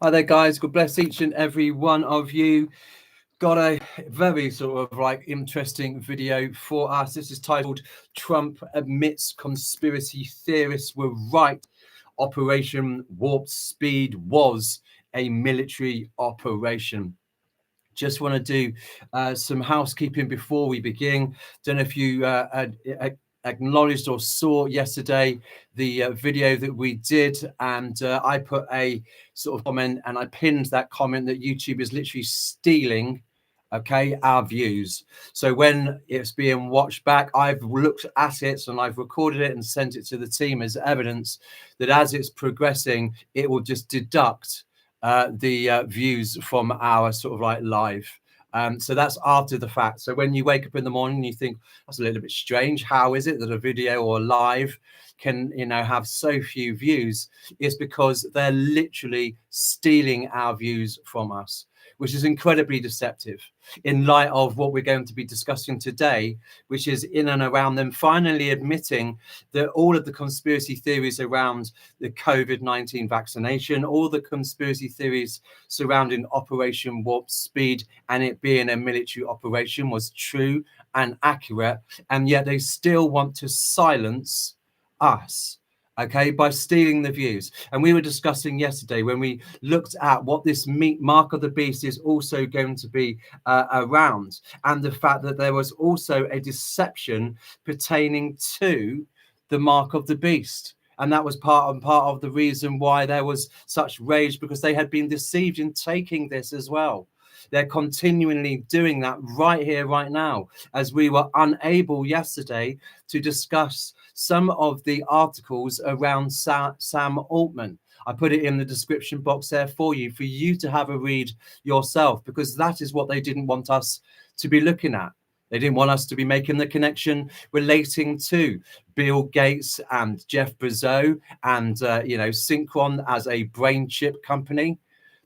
Hi there, guys. God bless each and every one of you. Got a very sort of like interesting video for us. This is titled Trump Admits Conspiracy Theorists Were Right. Operation Warp Speed was a military operation. Just want to do some housekeeping before we begin. Don't know if you acknowledged or saw yesterday the video that we did, and I put a sort of comment and I pinned that comment that YouTube is literally stealing our views. So when it's being watched back, I've looked at it and I've recorded it and sent it to the team as evidence that as it's progressing, it will just deduct the views from our sort of like live. So that's after the fact. So when you wake up in the morning, you think that's a little bit strange. How is it that a video or live can, have so few views? It's because they're literally stealing our views from us, which is incredibly deceptive in light of what we're going to be discussing today, which is in and around them finally admitting that all of the conspiracy theories around the COVID-19 vaccination, all the conspiracy theories surrounding Operation Warp Speed and it being a military operation was true and accurate, and yet they still want to silence us, by stealing the views. And we were discussing yesterday when we looked at what this mark of the beast is also going to be around, and the fact that there was also a deception pertaining to the mark of the beast. And that was part of the reason why there was such rage, because they had been deceived in taking this as well. They're continually doing that right here, right now, as we were unable yesterday to discuss some of the articles around Sam Altman. I put it in the description box there for you to have a read yourself, because that is what they didn't want us to be looking at. They didn't want us to be making the connection relating to Bill Gates and Jeff Bezos and, Synchron as a brain chip company.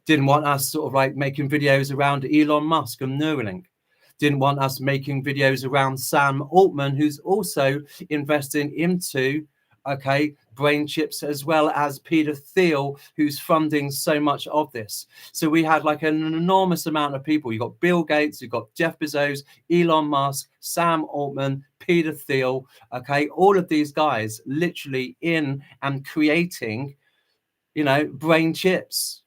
Didn't want us sort of like making videos around Elon Musk and Neuralink. Didn't want us making videos around Sam Altman, who's also investing into, brain chips, as well as Peter Thiel, who's funding so much of this. So we had like an enormous amount of people. You've got Bill Gates, you've got Jeff Bezos, Elon Musk, Sam Altman, Peter Thiel, all of these guys literally in and creating, brain chips.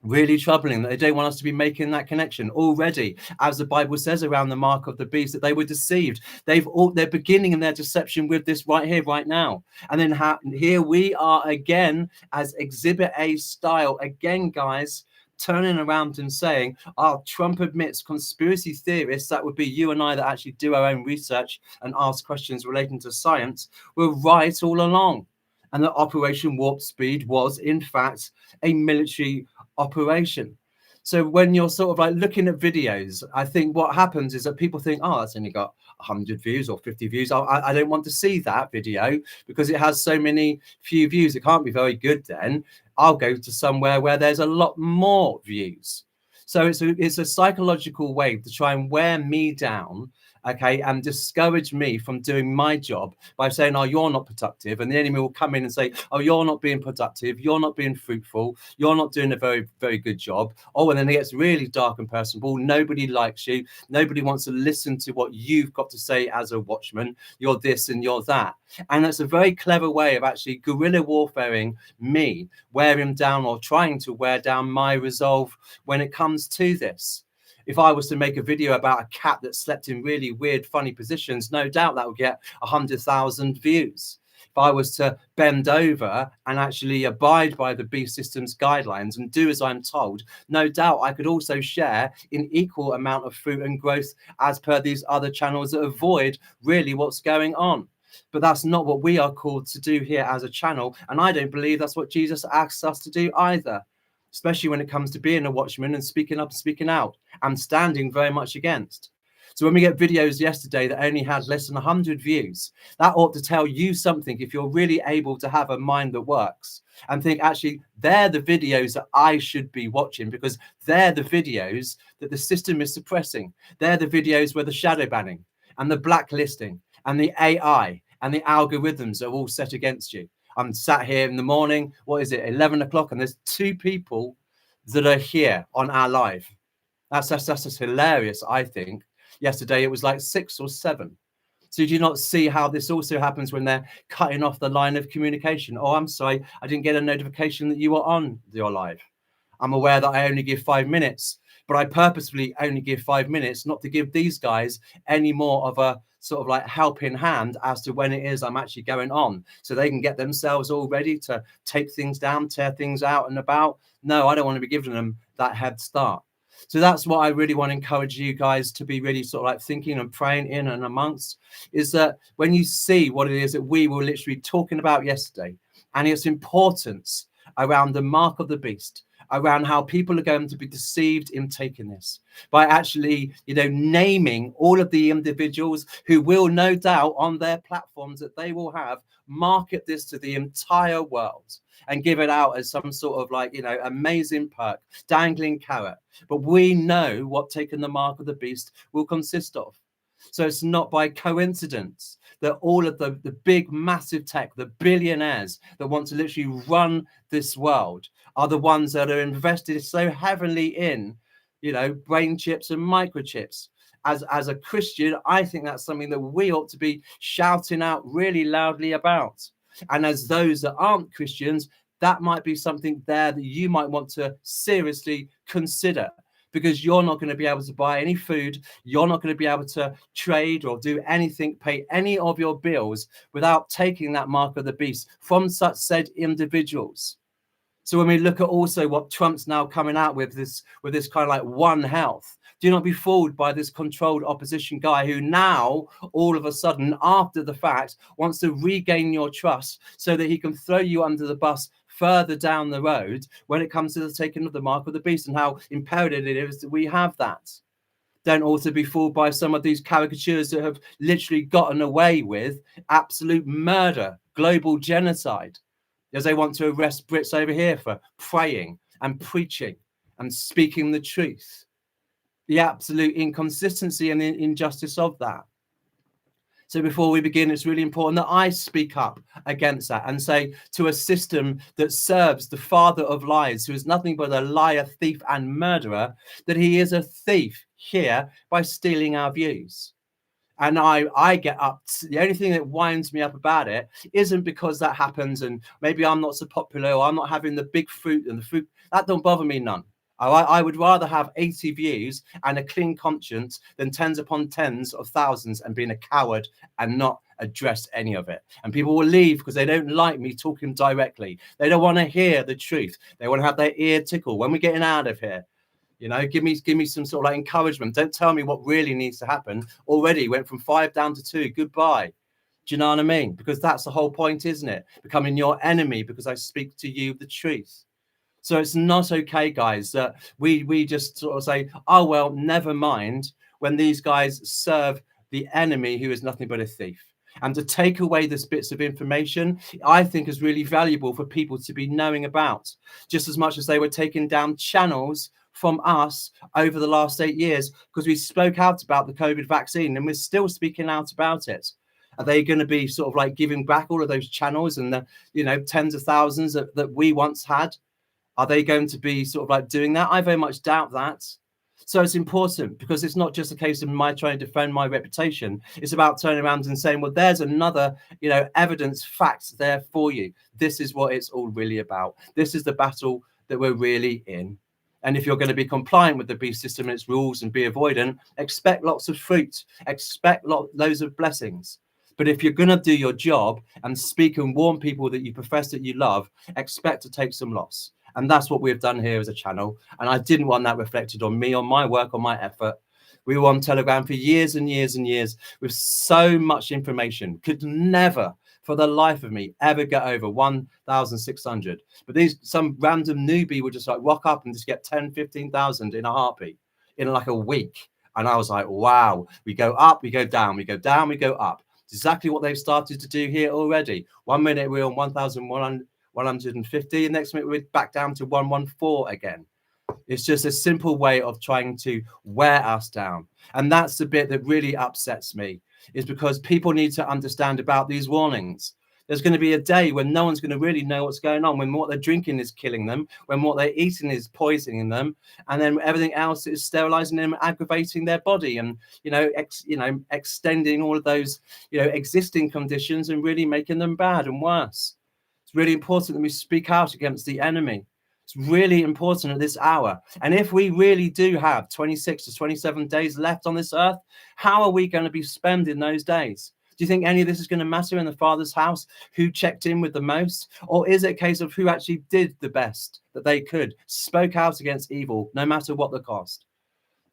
Really troubling that they don't want us to be making that connection already, as the Bible says around the mark of the beast, that they were deceived. They're beginning in their deception with this right here, right now. And then here we are again as Exhibit A style again, guys, turning around and saying, Trump admits conspiracy theorists, that would be you and I that actually do our own research and ask questions relating to science, were right all along. And that Operation Warp Speed was, in fact, a military operation. So when you're sort of like looking at videos, I think what happens is that people think, that's only got 100 views or 50 views. I don't want to see that video because it has so many few views. It can't be very good then. I'll go to somewhere where there's a lot more views. So it's a psychological way to try and wear me down, and discourage me from doing my job by saying, you're not productive. And the enemy will come in and say, you're not being productive. You're not being fruitful. You're not doing a very, very good job. And then it gets really dark and personal. Nobody likes you. Nobody wants to listen to what you've got to say as a watchman. You're this and you're that. And that's a very clever way of actually guerrilla warfaring me, wearing down or trying to wear down my resolve when it comes to this. If I was to make a video about a cat that slept in really weird, funny positions, no doubt that would get 100,000 views. If I was to bend over and actually abide by the beast system's guidelines and do as I'm told, no doubt I could also share in equal amount of fruit and growth as per these other channels that avoid really what's going on. But that's not what we are called to do here as a channel. And I don't believe that's what Jesus asks us to do either, especially when it comes to being a watchman and speaking up and speaking out and standing very much against. So when we get videos yesterday that only had less than 100 views, that ought to tell you something if you're really able to have a mind that works and think, actually, they're the videos that I should be watching because they're the videos that the system is suppressing. They're the videos where the shadow banning and the blacklisting and the AI and the algorithms are all set against you. I'm sat here in the morning, 11 o'clock, and there's two people that are here on our live. That's just hilarious, I think. Yesterday it was like 6 or 7. So do you not see how this also happens when they're cutting off the line of communication? Oh, I'm sorry, I didn't get a notification that you were on your live. I'm aware that I only give 5 minutes, but I purposefully only give 5 minutes, not to give these guys any more of a sort of like helping hand as to when it is I'm actually going on, so they can get themselves all ready to take things down, tear things out and about. No, I don't want to be giving them that head start. So that's what I really want to encourage you guys to be really sort of like thinking and praying in and amongst, is that when you see what it is that we were literally talking about yesterday and its importance around the mark of the beast, around how people are going to be deceived in taking this, by actually, you know, naming all of the individuals who will no doubt on their platforms that they will have market this to the entire world and give it out as some sort of like, you know, amazing perk, dangling carrot. But we know what taking the mark of the beast will consist of. So it's not by coincidence that all of the big, massive tech, the billionaires that want to literally run this world are the ones that are invested so heavily in, you know, brain chips and microchips. As a Christian, I think that's something that we ought to be shouting out really loudly about. And as those that aren't Christians, that might be something there that you might want to seriously consider, because you're not going to be able to buy any food. You're not going to be able to trade or do anything, pay any of your bills without taking that mark of the beast from such said individuals. So when we look at also what Trump's now coming out with this kind of like One Health, do not be fooled by this controlled opposition guy who now all of a sudden after the fact wants to regain your trust so that he can throw you under the bus further down the road when it comes to the taking of the mark of the beast, and how imperative it is that we have that. Don't also be fooled by some of these caricatures that have literally gotten away with absolute murder, global genocide, as they want to arrest Brits over here for praying and preaching and speaking the truth. The absolute inconsistency and the injustice of that. So before we begin, it's really important that I speak up against that and say to a system that serves the father of lies, who is nothing but a liar, thief and murderer, that he is a thief here by stealing our views. And I get up. The only thing that winds me up about it isn't because that happens and maybe I'm not so popular or I'm not having the big fruit and the fruit. That don't bother me none. I would rather have 80 views and a clean conscience than tens upon tens of thousands and being a coward and not address any of it. And people will leave because they don't like me talking directly. They don't want to hear the truth. They want to have their ear tickle. When we're getting out of here, you know, give me some sort of like encouragement. Don't tell me what really needs to happen. Already went from 5 down to 2. Goodbye. Do you know what I mean? Because that's the whole point, isn't it? Becoming your enemy because I speak to you the truth. So it's not okay, guys, that we just sort of say, oh, well, never mind, when these guys serve the enemy who is nothing but a thief. And to take away this bits of information, I think is really valuable for people to be knowing about, just as much as they were taking down channels from us over the last 8 years, because we spoke out about the COVID vaccine and we're still speaking out about it. Are they going to be sort of like giving back all of those channels and the, you know, tens of thousands that we once had? Are they going to be sort of like doing that? I very much doubt that. So it's important, because it's not just a case of my trying to defend my reputation. It's about turning around and saying, well, there's another, you know, evidence, facts there for you. This is what it's all really about. This is the battle that we're really in. And if you're going to be compliant with the beast system and its rules and be avoidant, expect lots of fruit, expect loads of blessings. But if you're going to do your job and speak and warn people that you profess that you love, expect to take some loss. And that's what we've done here as a channel. And I didn't want that reflected on me, on my work, on my effort. We were on Telegram for years and years and years with so much information. Could never, for the life of me, ever get over 1,600. But some random newbie would just like rock up and just get 10, 15,000 in a heartbeat in like a week. And I was like, wow, we go up, we go down, we go down, we go up. It's exactly what they've started to do here already. 1 minute we're on 1,150, and next minute we're back down to 114 again. It's just a simple way of trying to wear us down. And that's the bit that really upsets me, is because people need to understand about these warnings. There's going to be a day when no one's going to really know what's going on, when what they're drinking is killing them, when what they're eating is poisoning them, and then everything else is sterilizing them, aggravating their body, and extending all of those existing conditions and really making them bad and worse. It's really important that we speak out against the enemy. It's really important at this hour. And if we really do have 26 to 27 days left on this earth, how are we going to be spending those days? Do you think any of this is going to matter in the Father's house? Who checked in with the most? Or is it a case of who actually did the best that they could, spoke out against evil, no matter what the cost?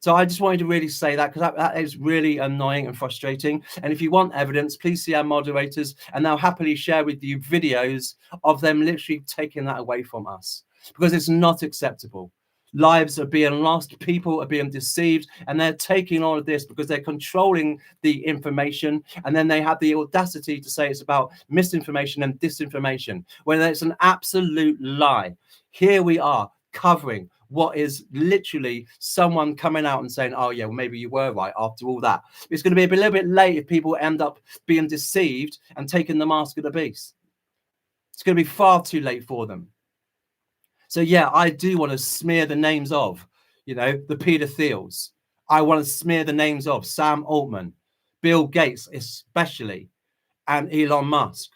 So I just wanted to really say that, because that is really annoying and frustrating. And if you want evidence, please see our moderators, and they'll happily share with you videos of them literally taking that away from us, because it's not acceptable. Lives are being lost, people are being deceived, and they're taking all of this because they're controlling the information, and then they have the audacity to say it's about misinformation and disinformation, when it's an absolute lie. Here we are covering what is literally someone coming out and saying, oh yeah, well, maybe you were right after all that. It's going to be a little bit late if people end up being deceived and taking the mask of the beast. It's going to be far too late for them. So yeah, I do want to smear the names of, the Peter Thiels. I want to smear the names of Sam Altman, Bill Gates especially, and Elon Musk,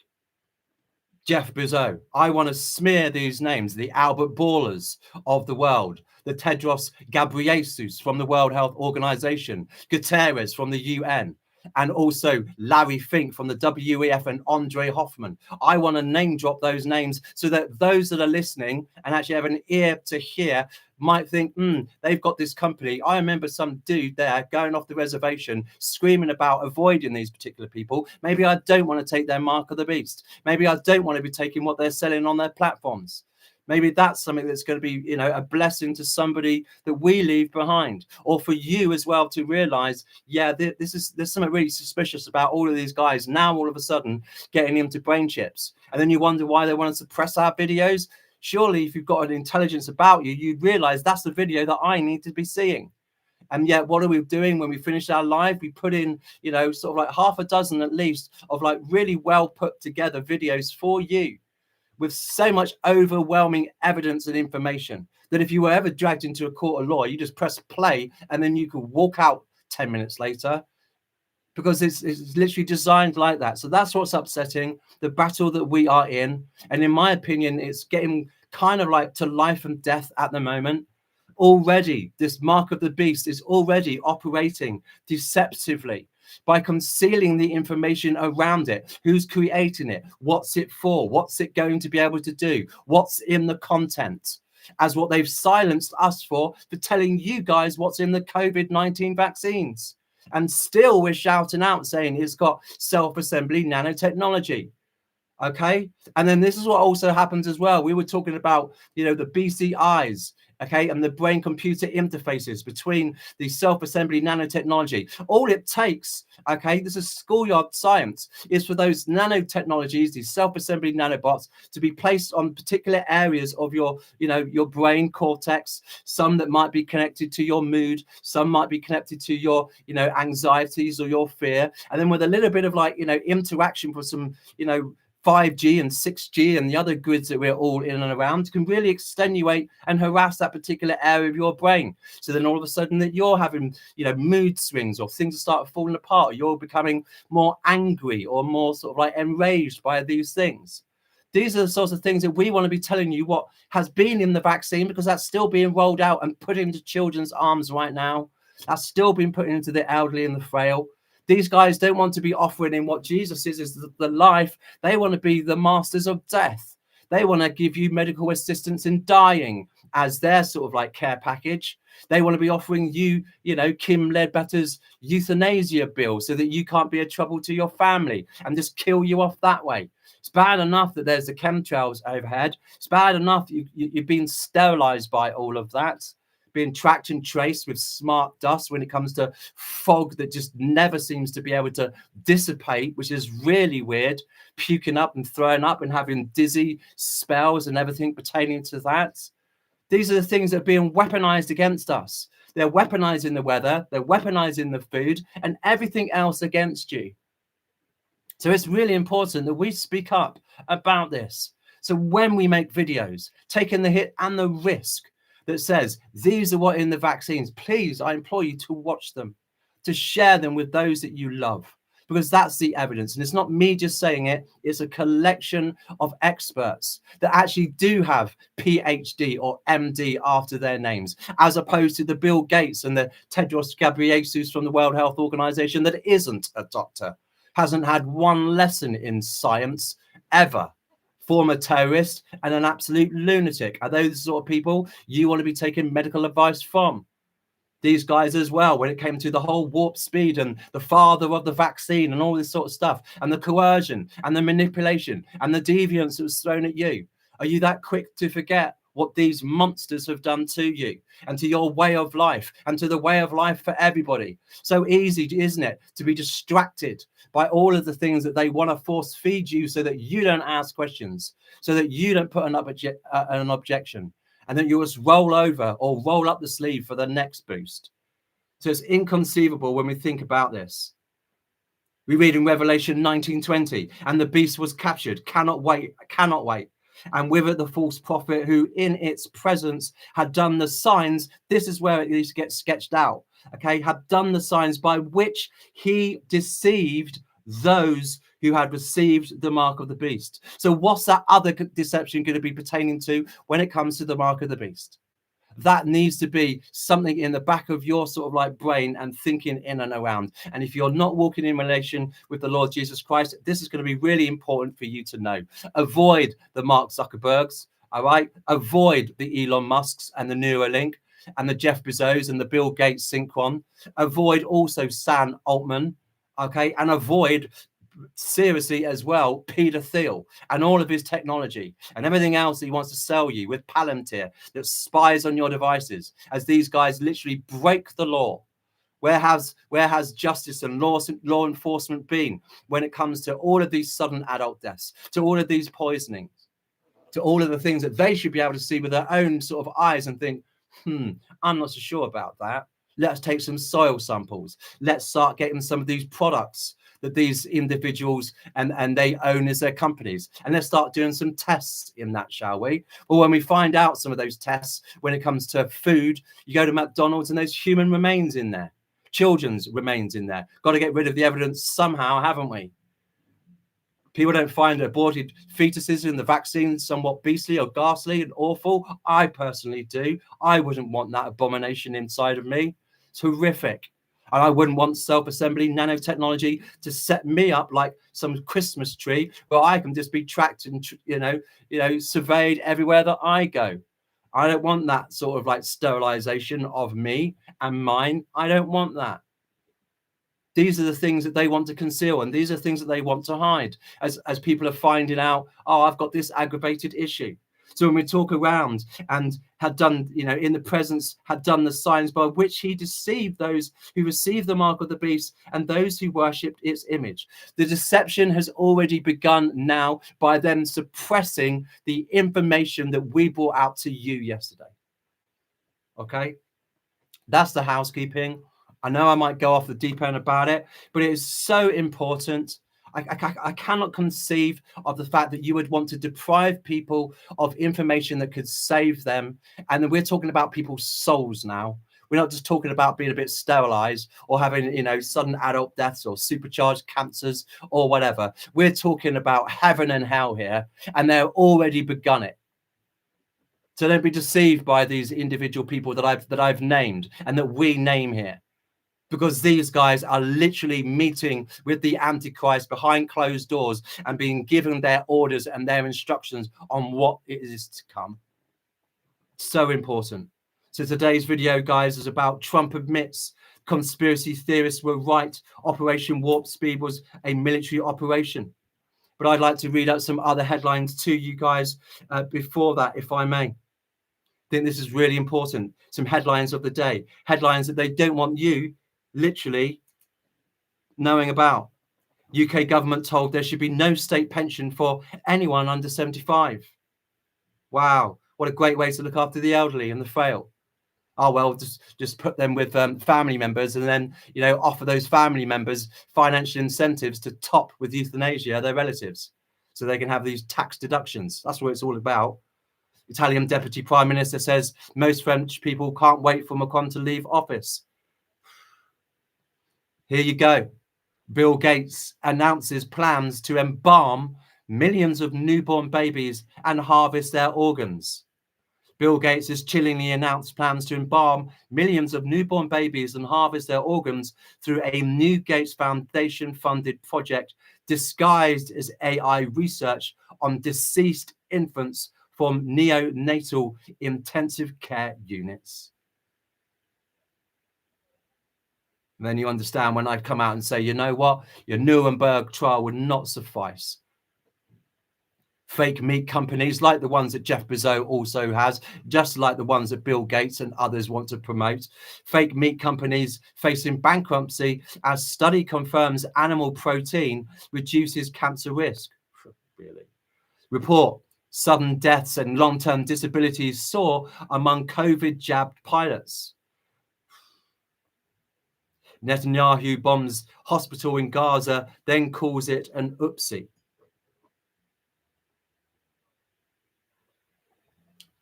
Jeff Bezos. I want to smear these names, the Albert Ballers of the world, the Tedros Ghebreyesus from the World Health Organization, Guterres from the UN, and also Larry Fink from the WEF and Andre Hoffman. I want to name drop those names so that those that are listening and actually have an ear to hear might think, they've got this company. I remember some dude there going off the reservation screaming about avoiding these particular people. Maybe I don't want to take their mark of the beast. Maybe I don't want to be taking what they're selling on their platforms. Maybe that's something that's going to be, a blessing to somebody that we leave behind, or for you as well to realize, yeah, there's something really suspicious about all of these guys now all of a sudden getting into brain chips. And then you wonder why they want to suppress our videos. Surely if you've got an intelligence about you, you'd realize that's the video that I need to be seeing. And yet, what are we doing when we finish our live? We put in, sort of like half a dozen at least of like really well put together videos for you, with so much overwhelming evidence and information that if you were ever dragged into a court of law, you just press play and then you could walk out 10 minutes later, because it's literally designed like that. So that's what's upsetting, the battle that we are in. And in my opinion, it's getting kind of like to life and death at the moment. Already, this mark of the beast is already operating deceptively by concealing the information around it. Who's creating it? What's it for? What's it going to be able to do? What's in the content? As what they've silenced us for telling you guys what's in the COVID-19 vaccines. And still we're shouting out saying it's got self-assembly nanotechnology. Okay. And then this is what also happens as well. We were talking about, the BCIs, okay, and the brain computer interfaces between the self-assembly nanotechnology. All it takes, okay, this is schoolyard science, is for those nanotechnologies, these self-assembly nanobots, to be placed on particular areas of your, your brain cortex, some that might be connected to your mood, some might be connected to your, anxieties or your fear. And then with a little bit of like, interaction for some, 5G and 6G and the other grids that we're all in and around can really extenuate and harass that particular area of your brain. So then all of a sudden that you're having, mood swings, or things start falling apart, or you're becoming more angry or more sort of like enraged by these things. These are the sorts of things that we want to be telling you what has been in the vaccine, because that's still being rolled out and put into children's arms right now. That's still being put into the elderly and the frail. These guys don't want to be offering in what Jesus is the life. They want to be the masters of death. They want to give you medical assistance in dying as their sort of like care package. They want to be offering you, Kim Ledbetter's euthanasia bill so that you can't be a trouble to your family and just kill you off that way. It's bad enough that there's the chemtrails overhead. It's bad enough you've been sterilized by all of that, being tracked and traced with smart dust when it comes to fog that just never seems to be able to dissipate, which is really weird, puking up and throwing up and having dizzy spells and everything pertaining to that. These are the things that are being weaponized against us. They're weaponizing the weather, they're weaponizing the food and everything else against you. So it's really important that we speak up about this. So when we make videos, taking the hit and the risk that says, these are what in the vaccines, please, I implore you to watch them, to share them with those that you love, because that's the evidence. And it's not me just saying it, it's a collection of experts that actually do have PhD or MD after their names, as opposed to the Bill Gates and the Tedros Ghebreyesus from the World Health Organization that isn't a doctor, hasn't had one lesson in science ever. Former terrorist and an absolute lunatic. Are those the sort of people you want to be taking medical advice from? These guys as well, when it came to the whole warp speed and the father of the vaccine and all this sort of stuff, and the coercion and the manipulation and the deviance that was thrown at you. Are you that quick to forget what these monsters have done to you and to your way of life and to the way of life for everybody? So easy, isn't it, to be distracted by all of the things that they want to force feed you so that you don't ask questions, so that you don't put an objection, and then you just roll over or roll up the sleeve for the next boost. So it's inconceivable when we think about this. We read in Revelation 19:20, and the beast was captured, cannot wait, and with it the false prophet who in its presence had done the signs. This is where it needs to get sketched out, okay, had done the signs by which he deceived those who had received the mark of the beast. So what's that other deception going to be pertaining to when it comes to the mark of the beast? That needs to be something in the back of your sort of like brain and thinking in and around. And if you're not walking in relation with the Lord Jesus Christ, this is going to be really important for you to know. Avoid the Mark Zuckerbergs, all right? Avoid the Elon Musks and the Neuralink and the Jeff Bezos and the Bill Gates Synchron. Avoid also Sam Altman, okay? And avoid seriously as well Peter Thiel and all of his technology and everything else that he wants to sell you with Palantir that spies on your devices, as these guys literally break the law. Where has justice and law enforcement been when it comes to all of these sudden adult deaths, to all of these poisonings, to all of the things that they should be able to see with their own sort of eyes and think, I'm not so sure about that. Let's take some soil samples. Let's start getting some of these products that these individuals and they own as their companies. And let's start doing some tests in that, shall we? Well, when we find out some of those tests, when it comes to food, you go to McDonald's and there's human remains in there, children's remains in there. Got to get rid of the evidence somehow, haven't we? People don't find aborted fetuses in the vaccine somewhat beastly or ghastly and awful. I personally do. I wouldn't want that abomination inside of me. It's horrific. And I wouldn't want self-assembly nanotechnology to set me up like some Christmas tree where I can just be tracked and, surveyed everywhere that I go. I don't want that sort of like sterilization of me and mine. I don't want that. These are the things that they want to conceal, and these are things that they want to hide as people are finding out, oh, I've got this aggravated issue. So when we talk around and had done, in the presence, had done the signs by which he deceived those who received the mark of the beast and those who worshipped its image. The deception has already begun now by them suppressing the information that we brought out to you yesterday. Okay, that's the housekeeping. I know I might go off the deep end about it, but it is so important. I cannot conceive of the fact that you would want to deprive people of information that could save them. And then we're talking about people's souls now. We're not just talking about being a bit sterilized or having, sudden adult deaths or supercharged cancers or whatever. We're talking about heaven and hell here, and they've already begun it. So don't be deceived by these individual people that I've named and that we name here. Because these guys are literally meeting with the Antichrist behind closed doors and being given their orders and their instructions on what it is to come. So important. So today's video, guys, is about Trump admits conspiracy theorists were right. Operation Warp Speed was a military operation. But I'd like to read out some other headlines to you guys before that, if I may. I think this is really important. Some headlines of the day. Headlines that they don't want you literally knowing about. UK government told there should be no state pension for anyone under 75. Wow, what a great way to look after the elderly and the frail. Oh well, just put them with family members, and then offer those family members financial incentives to top with euthanasia their relatives, so they can have these tax deductions. That's what it's all about. Italian Deputy Prime Minister says most French people can't wait for Macron to leave office. Here you go. Bill Gates announces plans to embalm millions of newborn babies and harvest their organs. Bill Gates has chillingly announced plans to embalm millions of newborn babies and harvest their organs through a new Gates Foundation-funded project disguised as AI research on deceased infants from neonatal intensive care units. And then you understand when I come out and say, you know what, your Nuremberg trial would not suffice. Fake meat companies like the ones that Jeff Bezos also has, just like the ones that Bill Gates and others want to promote. Fake meat companies facing bankruptcy as study confirms animal protein reduces cancer risk. Really? Report, sudden deaths and long-term disabilities soar among COVID-jabbed pilots. Netanyahu bombs hospital in Gaza, then calls it an oopsie.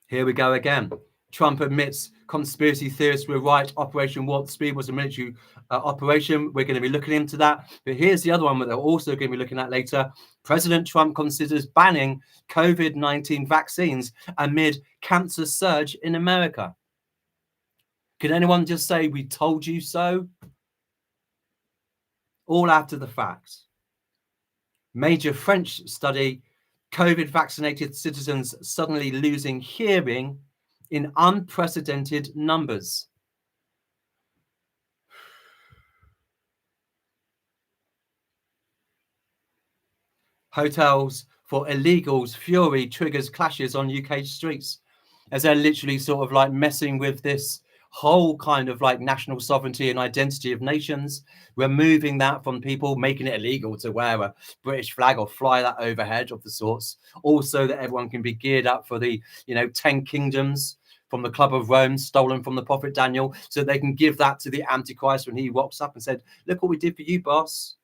Here we go again. Trump admits conspiracy theorists were right. Operation Warp Speed was a military operation. We're going to be looking into that. But here's the other one that they're also going to be looking at later. President Trump considers banning COVID-19 vaccines amid cancer surge in America. Can anyone just say, we told you so? All after the fact. Major French study, COVID vaccinated citizens suddenly losing hearing in unprecedented numbers. Hotels for illegals, fury triggers clashes on UK streets, as they're literally sort of like messing with this whole kind of like national sovereignty and identity of nations, removing that from people, making it illegal to wear a British flag or fly that overhead of the sorts. Also that everyone can be geared up for the 10 kingdoms from the Club of Rome, stolen from the prophet Daniel, so they can give that to the Antichrist when he rocks up and said, look what we did for you, boss.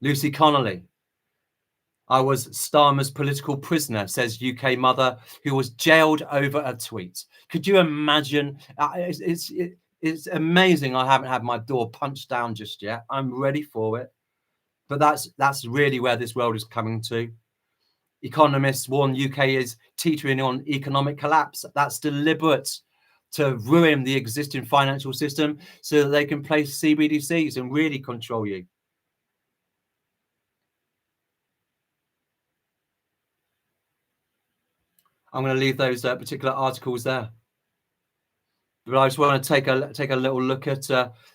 Lucy Connolly, I was Starmer's political prisoner, says UK mother who was jailed over a tweet. Could you imagine? It's amazing I haven't had my door punched down just yet. I'm ready for it. But that's really where this world is coming to. Economists warn UK is teetering on economic collapse. That's deliberate to ruin the existing financial system so that they can place CBDCs and really control you. I'm going to leave those particular articles there. But I just want to take a little look at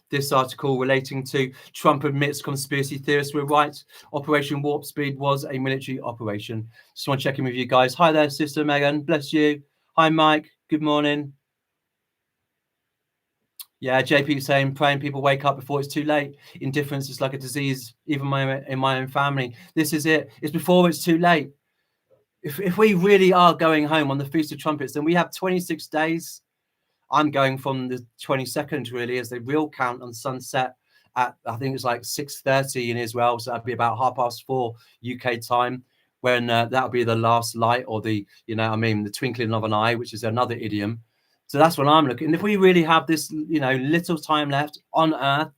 this article relating to Trump admits conspiracy theorists were right. Operation Warp Speed was a military operation. Just want to check in with you guys. Hi there, Sister Megan. Bless you. Hi, Mike. Good morning. Yeah, JP saying praying people wake up before it's too late. Indifference is like a disease, even in my own family. This is it. It's before it's too late. If we really are going home on the Feast of Trumpets, then we have 26 days. I'm going from the 22nd really as the real count on sunset at, I think it's like 6:30 in Israel. So that'd be about 4:30 UK time when that'll be the last light, or the, the twinkling of an eye, which is another idiom. So that's what I'm looking. And if we really have this, little time left on earth,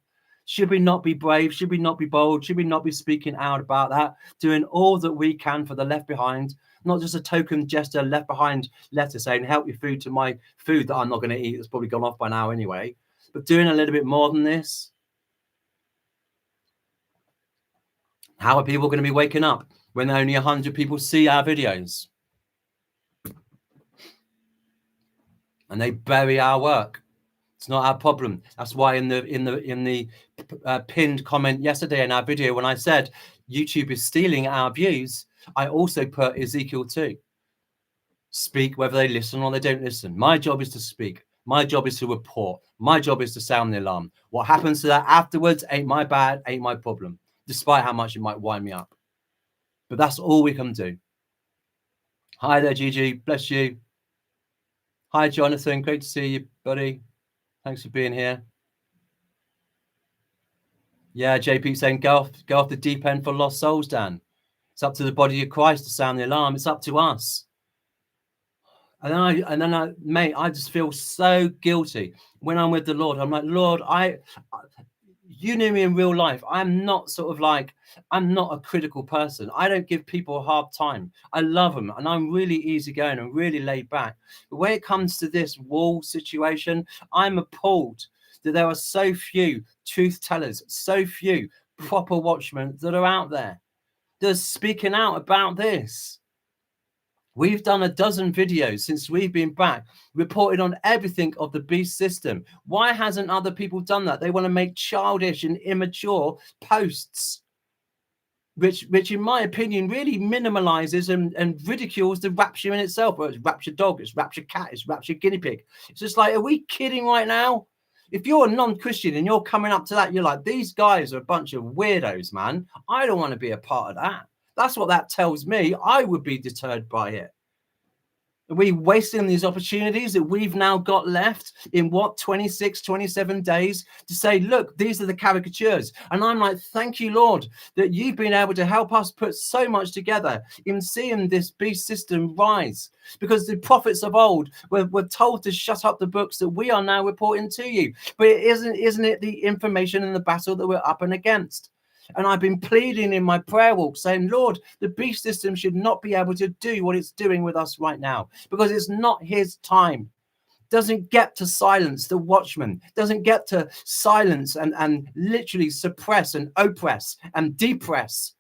should we not be brave? Should we not be bold? Should we not be speaking out about that? Doing all that we can for the left behind, not just a token gesture left behind letter saying, help your food to my food that I'm not going to eat. That's probably gone off by now anyway. But doing a little bit more than this. How are people going to be waking up when only 100 people see our videos? And they bury our work. It's not our problem. That's why in the pinned comment yesterday in our video, when I said YouTube is stealing our views, I also put Ezekiel 2. Speak whether they listen or they don't listen. My job is to speak. My job is to report. My job is to sound the alarm. What happens to that afterwards ain't my bad, ain't my problem, despite how much it might wind me up. But that's all we can do. Hi there, Gigi. Bless you. Hi, Jonathan. Great to see you, buddy. Thanks for being here. Yeah, JP saying go off the deep end for lost souls, Dan. It's up to the body of Christ to sound the alarm. It's up to us. And then I, mate, I just feel so guilty when I'm with the Lord. I'm like, Lord, you knew me in real life. I'm not I'm not a critical person. I don't give people a hard time. I love them, and I'm really easygoing and really laid back. But when it comes to this wall situation, I'm appalled that there are so few truth tellers, so few proper watchmen that are out there that are speaking out about this. We've done a dozen videos since we've been back, reported on everything of the beast system. Why hasn't other people done that? They want to make childish and immature posts, which in my opinion, really minimalizes and ridicules the rapture in itself. Well, it's rapture dog, it's rapture cat, it's rapture guinea pig. It's just like, are we kidding right now? If you're a non-Christian and you're coming up to that, you're like, these guys are a bunch of weirdos, man. I don't want to be a part of that. That's what that tells me. I would be deterred by it. Are we wasting these opportunities that we've now got left in 26, 27 days to say, look, these are the caricatures? And I'm like, thank you, Lord, that you've been able to help us put so much together in seeing this beast system rise. Because the prophets of old were told to shut up the books that we are now reporting to you. But isn't it the information and the battle that we're up and against? And I've been pleading in my prayer walk saying, Lord, the beast system should not be able to do what it's doing with us right now, because it's not his time. Doesn't get to silence the watchman, doesn't get to silence and literally suppress and oppress and depress.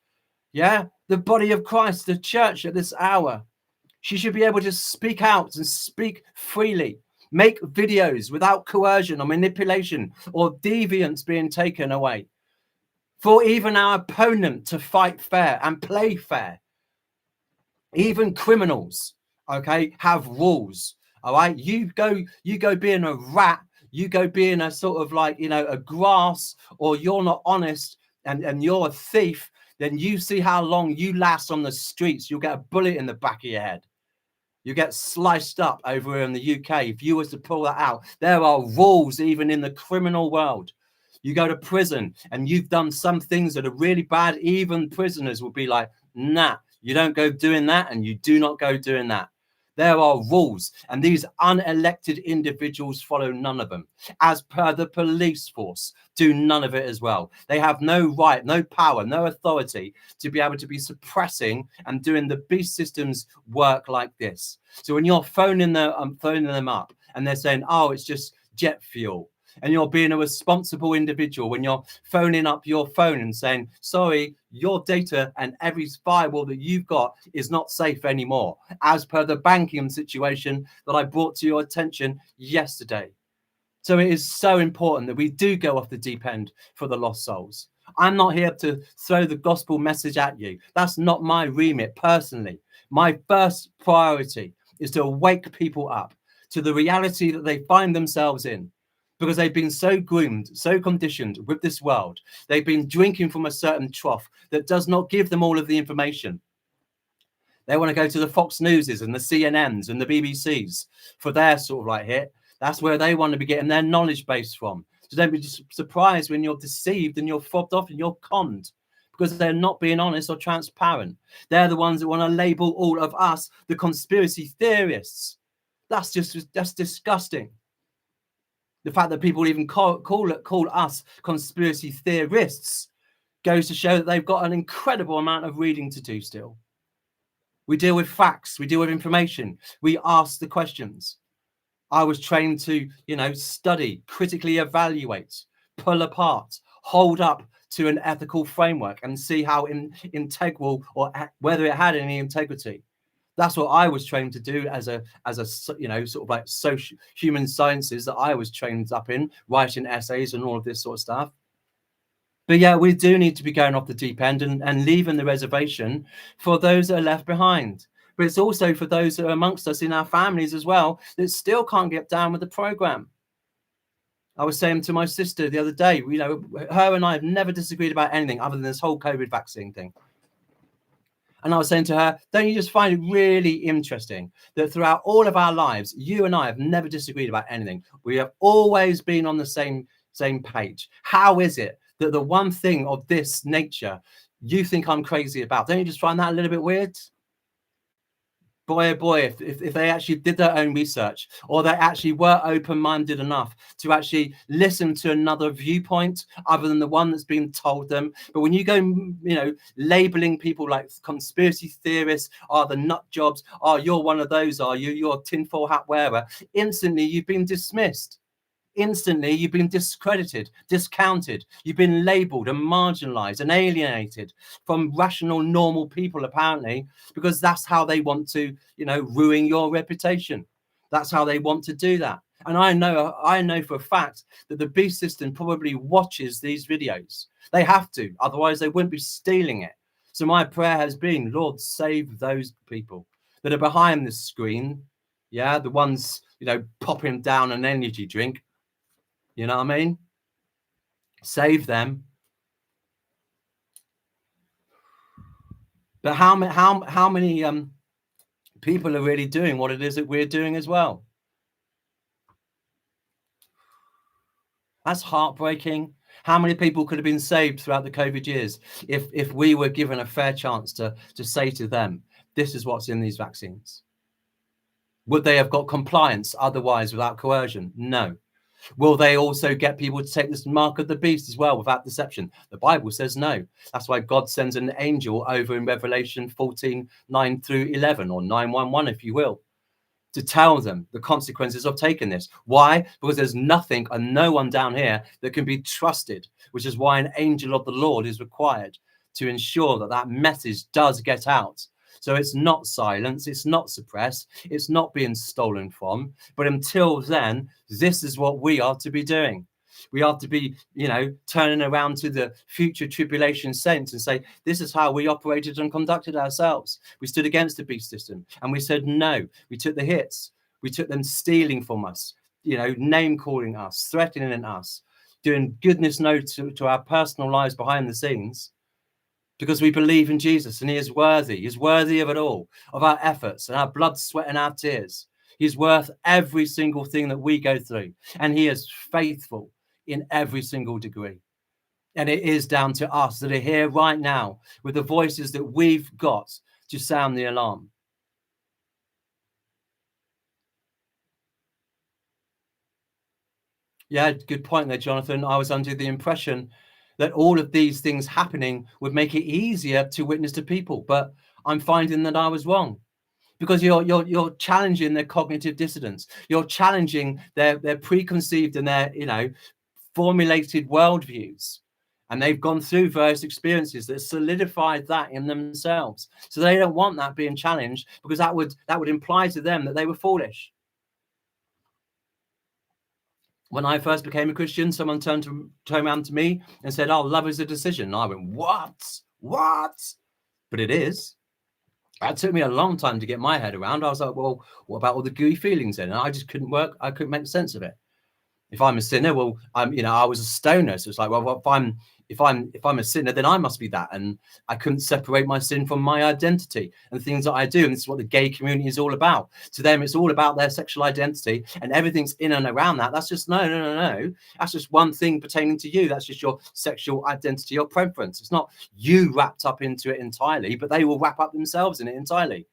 Yeah, the body of Christ, the church at this hour. She should be able to speak out and speak freely. Make videos without coercion or manipulation or deviance being taken away. For even our opponent to fight fair and play fair. Even criminals, okay, have rules. All right, you go being a rat, you go being a sort of like, a grass, or you're not honest and you're a thief, then you see how long you last on the streets. You'll get a bullet in the back of your head. You get sliced up over in the UK. If you was to pull that out, there are rules even in the criminal world. You go to prison and you've done some things that are really bad. Even prisoners will be like, nah, you don't go doing that, and you do not go doing that. There are rules, and these unelected individuals follow none of them. As per the police force, do none of it as well. They have no right, no power, no authority to be able to be suppressing and doing the beast system's work like this. So when you're phoning them up and they're saying, oh, it's just jet fuel, and you're being a responsible individual when you're phoning up your phone and saying, sorry, your data and every firewall that you've got is not safe anymore, as per the banking situation that I brought to your attention yesterday. So it is so important that we do go off the deep end for the lost souls. I'm not here to throw the gospel message at you. That's not my remit personally. My first priority is to wake people up to the reality that they find themselves in. Because they've been so groomed, so conditioned with this world. They've been drinking from a certain trough that does not give them all of the information. They want to go to the Fox Newses and the CNNs and the BBCs for their sort of like hit. That's where they want to be getting their knowledge base from. So don't be surprised when you're deceived and you're fobbed off and you're conned, because they're not being honest or transparent. They're the ones that want to label all of us the conspiracy theorists. That's disgusting. The fact that people even call us conspiracy theorists goes to show that they've got an incredible amount of reading to do still. We deal with facts, we deal with information, we ask the questions. I was trained to, study, critically evaluate, pull apart, hold up to an ethical framework and see how integral or whether it had any integrity. That's what I was trained to do as a sort of like social human sciences that I was trained up in, writing essays and all of this sort of stuff. But yeah, we do need to be going off the deep end and leaving the reservation for those that are left behind. But it's also for those that are amongst us in our families as well that still can't get down with the program. I was saying to my sister the other day, her and I have never disagreed about anything other than this whole COVID vaccine thing. And I was saying to her, don't you just find it really interesting that throughout all of our lives, you and I have never disagreed about anything. We have always been on the same page. How is it that the one thing of this nature you think I'm crazy about? Don't you just find that a little bit weird? Boy, oh boy, if they actually did their own research, or they actually were open-minded enough to actually listen to another viewpoint other than the one that's been told them. But when you go, you know, labeling people like conspiracy theorists, the nut jobs, you're one of those, are you? You're a tinfoil hat wearer. Instantly, you've been dismissed. Instantly, you've been discredited, discounted. You've been labeled and marginalized and alienated from rational, normal people, apparently, because that's how they want to, you know, ruin your reputation. That's how they want to do that. And I know for a fact that the beast system probably watches these videos. They have to, otherwise they wouldn't be stealing it. So my prayer has been, Lord, save those people that are behind the screen. Yeah, the ones, you know, popping down an energy drink. You know what I mean? Save them. But how many people are really doing what it is that we're doing as well? That's heartbreaking. How many people could have been saved throughout the COVID years if we were given a fair chance to say to them, this is what's in these vaccines? Would they have got compliance otherwise without coercion? No. Will they also get people to take this mark of the beast as well without deception? The Bible says no. That's why God sends an angel over in Revelation 14, 9 through 11, or 9:11, if you will, to tell them the consequences of taking this. Why? Because there's nothing and no one down here that can be trusted, which is why an angel of the Lord is required to ensure that that message does get out. So it's not silenced, it's not suppressed, it's not being stolen from. But until then, this is what we are to be doing. We are to be, you know, turning around to the future tribulation saints and say, this is how we operated and conducted ourselves. We stood against the beast system and we said no. We took the hits. We took them stealing from us, you know, name calling us, threatening us, doing goodness knows to our personal lives behind the scenes. Because we believe in Jesus and he is worthy. He's worthy of it all, of our efforts and our blood, sweat and our tears. He's worth every single thing that we go through. And he is faithful in every single degree. And it is down to us that are here right now with the voices that we've got to sound the alarm. Yeah, good point there, Jonathan. I was under the impression that all of these things happening would make it easier to witness to people, but I'm finding that I was wrong, because you're challenging their cognitive dissonance. You're challenging their preconceived and their, you know, formulated worldviews, and they've gone through various experiences that solidified that in themselves. So they don't want that being challenged, because that would imply to them that they were foolish. When I first became a Christian, someone turned around to me and said, "Oh, love is a decision." And I went, "What? What?" But it is. It took me a long time to get my head around. I was like, "Well, what about all the gooey feelings then?" And I just couldn't work. I couldn't make sense of it. If I'm a sinner, well, you know, I was a stoner, so it's like, well, if I'm a sinner, then I must be that, and I couldn't separate my sin from my identity and the things that I do. And this is what the gay community is all about. To them, it's all about their sexual identity, and everything's in and around that. That's just no. That's just one thing pertaining to you. That's just your sexual identity or preference. It's not you wrapped up into it entirely, but they will wrap up themselves in it entirely.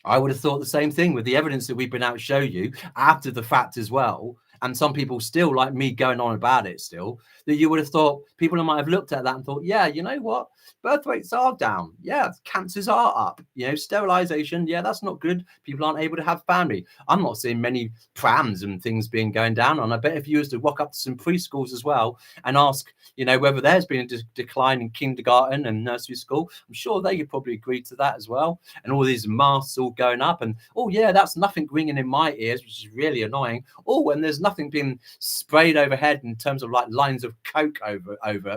I would have thought the same thing with the evidence that we've been out to show you after the fact as well. And some people still, like me, going on about it still, that you would have thought people might have looked at that and thought, yeah, you know what? Birth rates are down. Yeah, cancers are up. You know, sterilization. Yeah, that's not good. People aren't able to have family. I'm not seeing many prams and things being going down. And I bet if you was to walk up to some preschools as well and ask, you know, whether there's been a decline in kindergarten and nursery school, I'm sure they could probably agree to that as well. And all these masks all going up, and oh yeah, that's nothing ringing in my ears, which is really annoying. Oh, and there's nothing being sprayed overhead in terms of like lines of coke over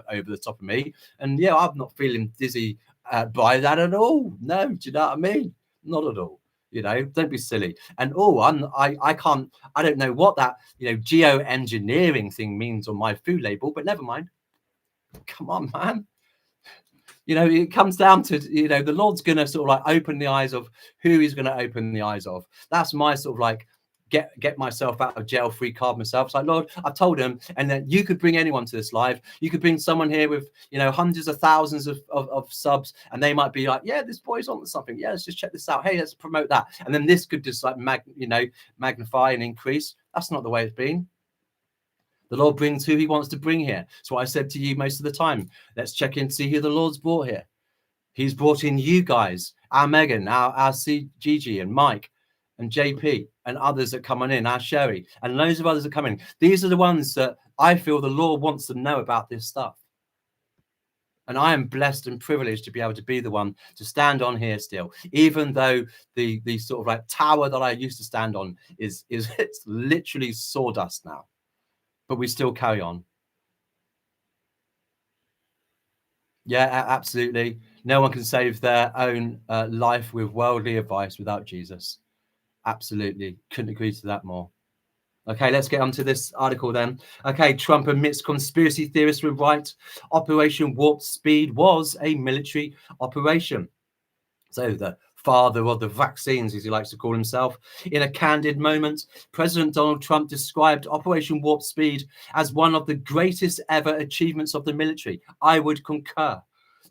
the top of me. And yeah, I'm not feeling dizzy by that at all. No, do you know what I mean? Not at all. You know, don't be silly. And I don't know what that, you know, geoengineering thing means on my food label, but never mind. Come on, man. You know, it comes down to, you know, the Lord's going to sort of like open the eyes of who he's going to open the eyes of. That's my sort of like get myself out of jail free card myself. It's like, Lord, I've told him, and then you could bring anyone to this live. You could bring someone here with, you know, hundreds of thousands of subs, and they might be like, yeah, this boy's on something. Yeah, let's just check this out. Hey, let's promote that. And then this could just like magnify and increase. That's not the way it's been. The Lord brings who he wants to bring here. That's what I said to you most of the time. Let's check in, see who the Lord's brought here. He's brought in you guys, our Megan, our CGG and Mike and JP and others that come on in, our Sherry and loads of others that come in. These are the ones that I feel the Lord wants to know about this stuff. And I am blessed and privileged to be able to be the one to stand on here still, even though the sort of like tower that I used to stand on is it's literally sawdust now. But we still carry on. Yeah, absolutely. No one can save their own life with worldly advice without Jesus. Absolutely. Couldn't agree to that more. Okay, let's get on to this article then. Okay, Trump admits conspiracy theorists were right. Operation Warp Speed was a military operation. So the father of the vaccines, as he likes to call himself. In a candid moment, President Donald Trump described Operation Warp Speed as one of the greatest ever achievements of the military. I would concur,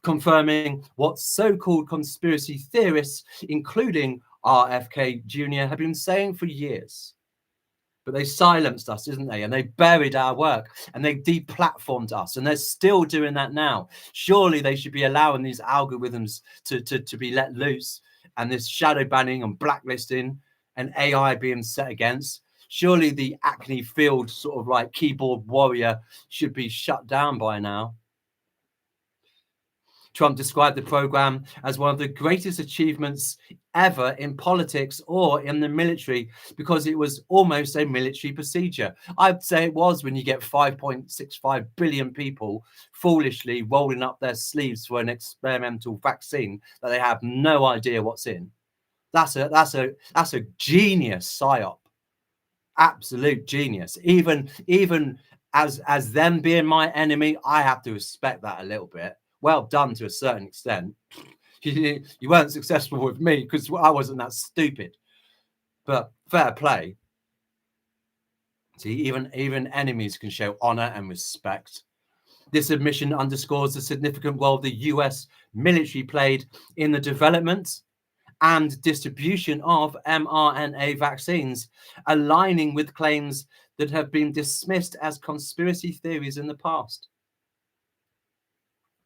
confirming what so-called conspiracy theorists, including RFK Jr., have been saying for years. But they silenced us, didn't they? And they buried our work and they deplatformed us. And they're still doing that now. Surely they should be allowing these algorithms to be let loose, and this shadow banning and blacklisting and AI being set against. Surely the Acne Field sort of like keyboard warrior should be shut down by now. Trump described the program as one of the greatest achievements ever in politics or in the military because it was almost a military procedure. I'd say it was when you get 5.65 billion people foolishly rolling up their sleeves for an experimental vaccine that they have no idea what's in. That's a genius psyop. Absolute genius. Even as them being my enemy, I have to respect that a little bit. Well done to a certain extent. You weren't successful with me because I wasn't that stupid, but fair play. See, even enemies can show honor and respect. This admission underscores the significant role the US military played in the development and distribution of mRNA vaccines, aligning with claims that have been dismissed as conspiracy theories in the past.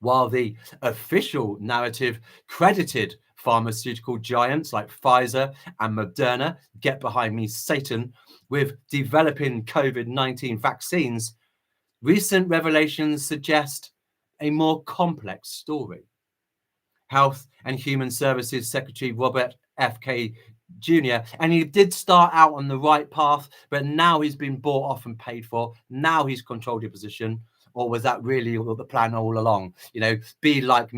While the official narrative credited pharmaceutical giants like Pfizer and Moderna, get behind me, Satan, with developing COVID-19 vaccines, recent revelations suggest a more complex story. Health and Human Services Secretary Robert F.K. Jr., and he did start out on the right path, but now he's been bought off and paid for. Now he's controlled your position. Or was that really the plan all along? You know, be like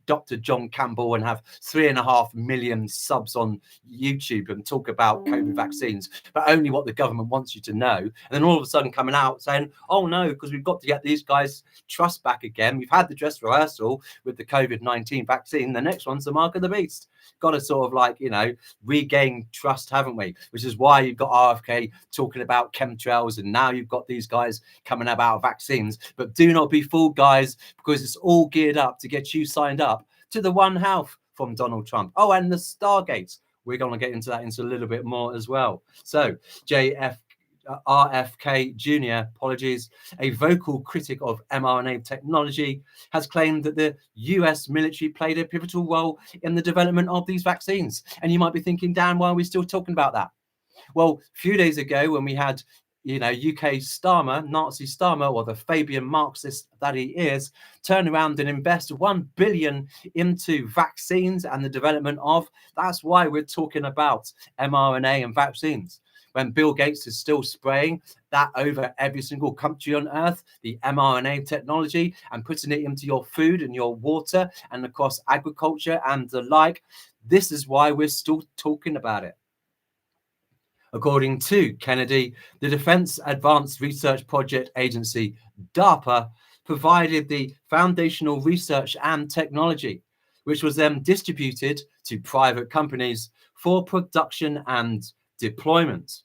Dr. John Campbell and have 3.5 million subs on YouTube and talk about COVID vaccines, but only what the government wants you to know. And then all of a sudden coming out saying, oh no, because we've got to get these guys' trust back again. We've had the dress rehearsal with the COVID-19 vaccine. The next one's the mark of the beast. Got to sort of like, you know, regain trust, haven't we? Which is why you've got RFK talking about chemtrails, and now you've got these guys coming about vaccines. But do not be fooled, guys, because it's all geared up to get you signed up to the One Health from Donald Trump. Oh, and the Stargates. We're going to get into that into a little bit more as well. So RFK Jr., apologies, a vocal critic of mRNA technology, has claimed that the US military played a pivotal role in the development of these vaccines. And you might be thinking, Dan, why are we still talking about that? Well, a few days ago when we had, you know, UK Starmer, Nazi Starmer, or the Fabian Marxist that he is, turn around and invest 1 billion into vaccines and the development of, that's why we're talking about mRNA and vaccines. When Bill Gates is still spraying that over every single country on earth, the mRNA technology, and putting it into your food and your water and across agriculture and the like, this is why we're still talking about it. According to Kennedy, the Defense Advanced Research Project Agency, DARPA, provided the foundational research and technology, which was then distributed to private companies for production and deployment.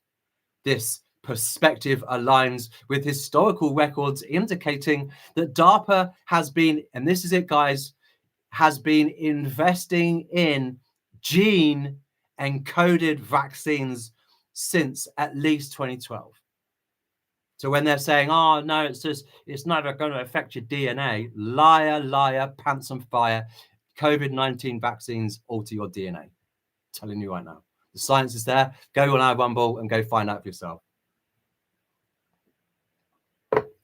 This perspective aligns with historical records indicating that DARPA has been, and this is it, guys, has been investing in gene encoded vaccines since at least 2012. So when they're saying, oh, no, it's never going to affect your DNA, liar, liar, pants on fire, COVID-19 vaccines alter your DNA. I'm telling you right now. The science is there. Go on our Rumble and go find out for yourself.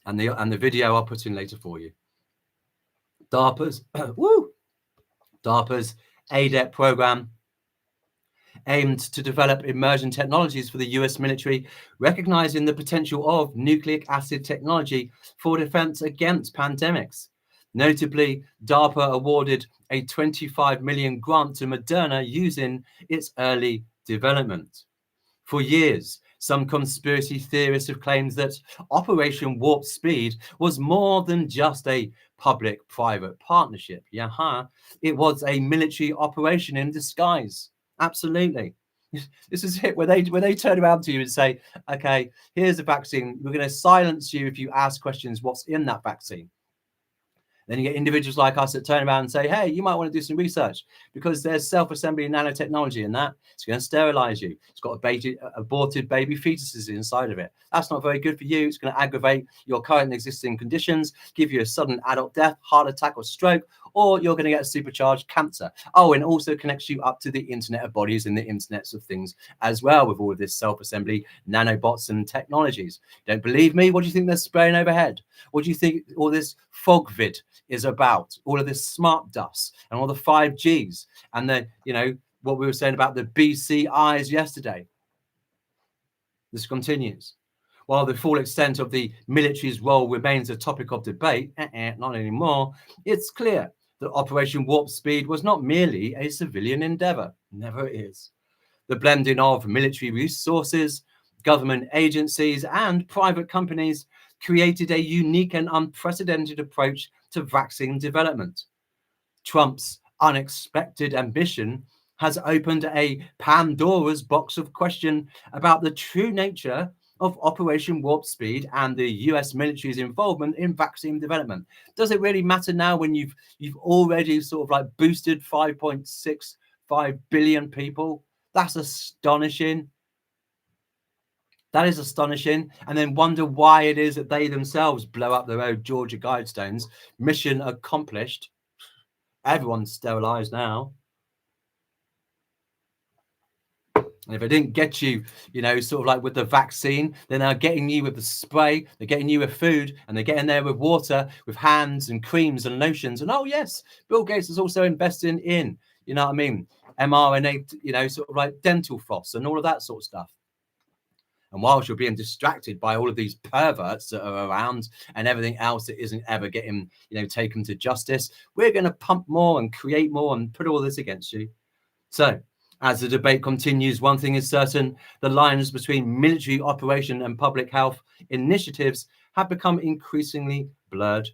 And the video I'll put in later for you. DARPA's DARPA's ADEP program aimed to develop emerging technologies for the US military, recognizing the potential of nucleic acid technology for defense against pandemics. Notably, DARPA awarded a $25 million grant to Moderna using its early development. For years, some conspiracy theorists have claimed that Operation Warp Speed was more than just a public-private partnership. It was a military operation in disguise. Absolutely. This is it, where they turn around to you and say, okay, here's a vaccine. We're going to silence you if you ask questions what's in that vaccine. Then you get individuals like us that turn around and say, hey, you might want to do some research because there's self-assembly nanotechnology in that. It's going to sterilize you. It's got aborted baby fetuses inside of it. That's not very good for you. It's going to aggravate your current existing conditions, give you a sudden adult death, heart attack or stroke, or you're going to get a supercharged cancer. Oh, and also connects you up to the Internet of Bodies and the Internets of Things as well with all of this self-assembly nanobots and technologies. Don't believe me? What do you think they're spraying overhead? What do you think all this fog vid is about? All of this smart dust and all the 5Gs and the, what we were saying about the BCIs yesterday. This continues. While the full extent of the military's role remains a topic of debate, not anymore, it's clear that Operation Warp Speed was not merely a civilian endeavor. Never is. The blending of military resources, government agencies, and private companies created a unique and unprecedented approach to vaccine development. Trump's unexpected ambition has opened a Pandora's box of question about the true nature of Operation Warp Speed and the US military's involvement in vaccine development. Does it really matter now when you've already sort of like boosted 5.65 billion people? That's astonishing. That is astonishing. And then wonder why it is that they themselves blow up their own Georgia Guidestones. Mission accomplished. Everyone's sterilized now. And if it didn't get you, sort of like with the vaccine, then they're getting you with the spray, they're getting you with food, and they're getting there with water, with hands and creams and lotions. And oh yes, Bill Gates is also investing in, mRNA, sort of like dental floss and all of that sort of stuff. And whilst you're being distracted by all of these perverts that are around and everything else that isn't ever getting, taken to justice, we're going to pump more and create more and put all this against you. So as the debate continues, one thing is certain: the lines between military operation and public health initiatives have become increasingly blurred.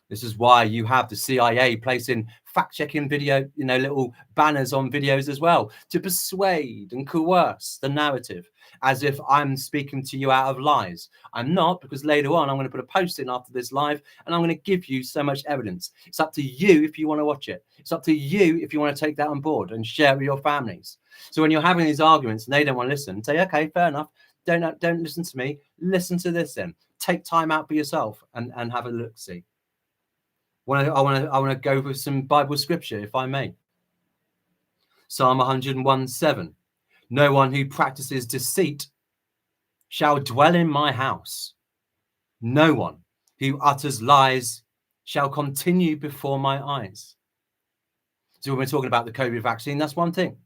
This is why you have the CIA placing fact-checking video, little banners on videos as well to persuade and coerce the narrative as if I'm speaking to you out of lies. I'm not, because later on I'm going to put a post in after this live and I'm going to give you so much evidence. It's up to you if you want to watch it. It's up to you if you want to take that on board and share it with your families. So when you're having these arguments and they don't want to listen, say, okay, fair enough. Don't listen to me. Listen to this then. Take time out for yourself and have a look-see. I want to go with some Bible scripture, if I may. Psalm 101:7. No one who practices deceit shall dwell in my house. No one who utters lies shall continue before my eyes. So when we're talking about the COVID vaccine, that's one thing.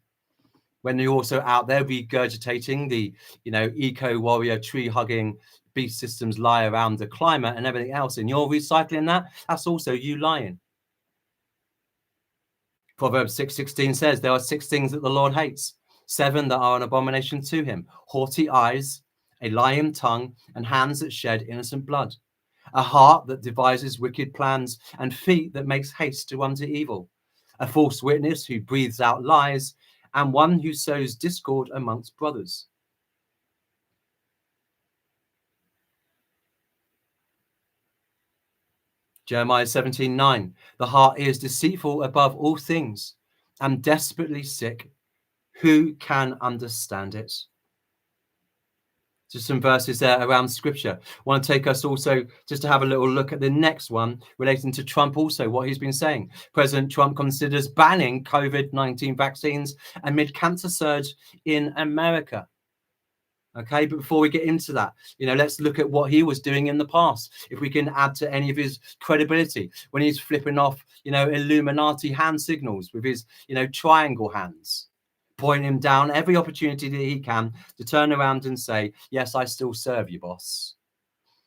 When you're also out there regurgitating the, eco-warrior, tree-hugging, beast systems lie around the climate and everything else, and you're recycling that, that's also you lying. Proverbs 6:16 says there are 6 things that the Lord hates, 7 that are an abomination to him: haughty eyes, a lying tongue, and hands that shed innocent blood. a heart that devises wicked plans, and feet that makes haste to unto evil, a false witness who breathes out lies, and one who sows discord amongst brothers. Jeremiah 17:9, the heart is deceitful above all things and desperately sick. Who can understand it? Just some verses there around scripture. I want to take us also just to have a little look at the next one relating to Trump, also what he's been saying. President Trump considers banning COVID-19 vaccines amid cancer surge in America. Okay, but before we get into that, let's look at what he was doing in the past. If we can add to any of his credibility when he's flipping off, Illuminati hand signals with his, triangle hands, pointing him down every opportunity that he can to turn around and say, yes, I still serve you, boss.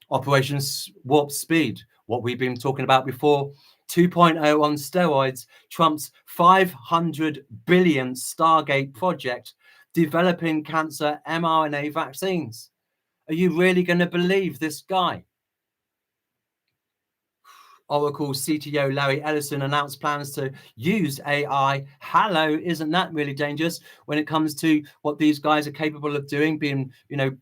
Operation Warp Speed, what we've been talking about before, 2.0 on steroids, Trump's 500 billion Stargate project developing cancer mRNA vaccines. Are you really going to believe this guy? Oracle CTO Larry Ellison announced plans to use AI. Hello, isn't that really dangerous when it comes to what these guys are capable of doing, being,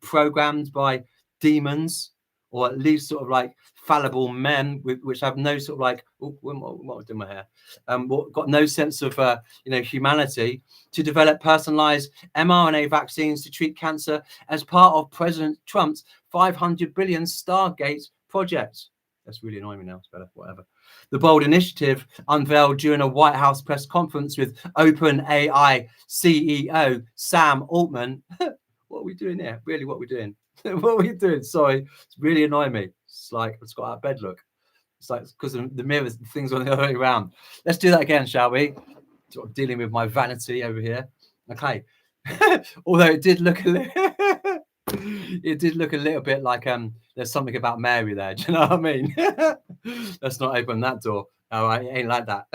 programmed by demons, or at least sort of like fallible men which have no sort of like, what was doing my hair? Got no sense of, humanity, to develop personalized mRNA vaccines to treat cancer as part of President Trump's 500 billion Stargate project. That's really annoying me now. It's better, whatever. The bold initiative unveiled during a White House press conference with OpenAI CEO Sam Altman. What are we doing here? Really, what are we doing? What are we doing? Sorry, it's really annoying me. It's like it's got out of bed look. It's like because the mirrors, things on the other way around. Let's do that again, shall we? Sort of dealing with my vanity over here. Okay. Although it did look a little it did look a little bit like there's something about Mary there. Do you know what I mean? Let's not open that door. All right, it ain't like that.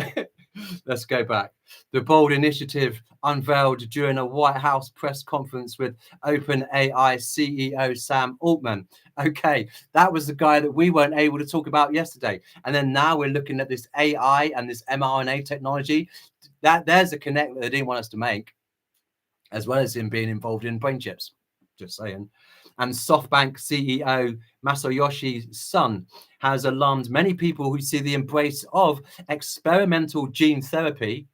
Let's go back. The bold initiative unveiled during a White House press conference with OpenAI CEO Sam Altman. Okay, that was the guy that we weren't able to talk about yesterday. And then now we're looking at this AI and this mRNA technology. There's a connect that they didn't want us to make, as well as him being involved in brain chips. Just saying. And SoftBank CEO Masayoshi Son has alarmed many people who see the embrace of experimental gene therapy.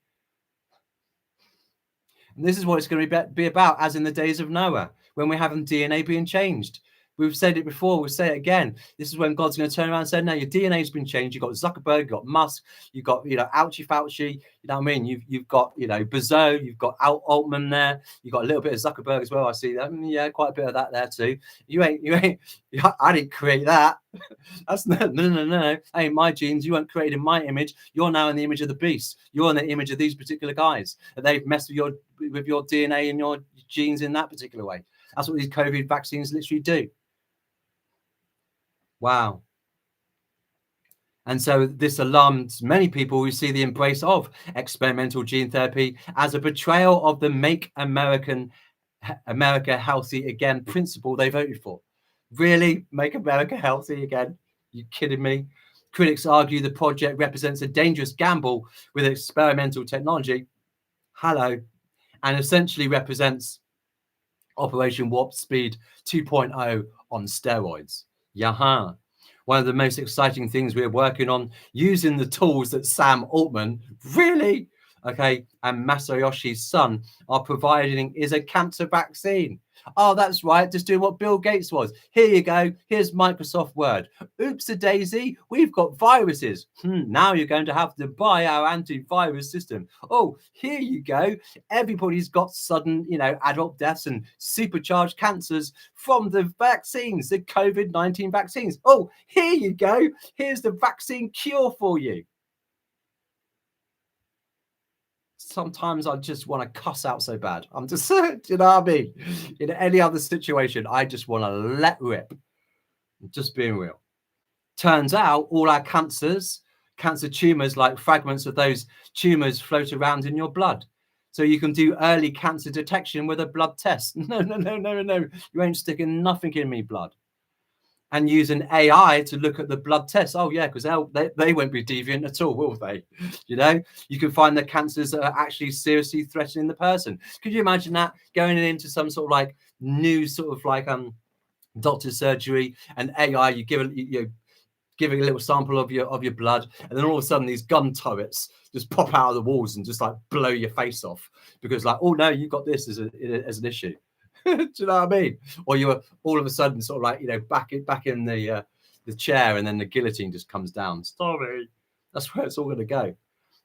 And this is what it's going to be about, as in the days of Noah, when we're having DNA being changed. We've said it before, we'll say it again. This is when God's going to turn around and say, no, your DNA's been changed. You've got Zuckerberg, you've got Musk, you've got, Ouchie Fauci, you know what I mean? You've got, Bezos, you've got Altman there. You've got a little bit of Zuckerberg as well. I see that. Yeah, quite a bit of that there too. You ain't, I didn't create that. That's no. Hey, my genes, you weren't created in my image. You're now in the image of the beast. You're in the image of these particular guys. And they've messed with your DNA and your genes in that particular way. That's what these COVID vaccines literally do. Wow. And so this alarmed many people who see the embrace of experimental gene therapy as a betrayal of the Make America Healthy Again principle they voted for. Really? Make America healthy again? You kidding me? Critics argue the project represents a dangerous gamble with experimental technology. Hello. And essentially represents Operation Warp Speed 2.0 on steroids. Yaha. One of the most exciting things we're working on, using the tools that Sam Altman, really, okay, and Masayoshi Son are providing, is a cancer vaccine. Oh, that's right, just doing what Bill Gates was. Here you go, here's Microsoft Word. Oops-a-daisy, we've got viruses. Now you're going to have to buy our antivirus system. Oh, here you go. Everybody's got sudden, adult deaths and supercharged cancers from the vaccines, the COVID-19 vaccines. Oh, here you go. Here's the vaccine cure for you. Sometimes I just want to cuss out so bad. I'm just, you know what I mean? In any other situation, I just want to let rip. Just being real. Turns out all our cancer tumors, like fragments of those tumors, float around in your blood. So you can do early cancer detection with a blood test. No. You ain't sticking nothing in me blood. and use an AI to look at the blood tests. Oh yeah, because they won't be deviant at all, will they? You know, you can find the cancers that are actually seriously threatening the person. Could you imagine that going into some sort of like new sort of like doctor's surgery and AI? You give a little sample of your blood, and then all of a sudden these gun turrets just pop out of the walls and just like blow your face off because like, oh no, you've got this as an issue. Do you know what I mean? Or you're all of a sudden sort of like, you know, back in the chair, and then the guillotine just comes down. Sorry, that's where it's all going to go.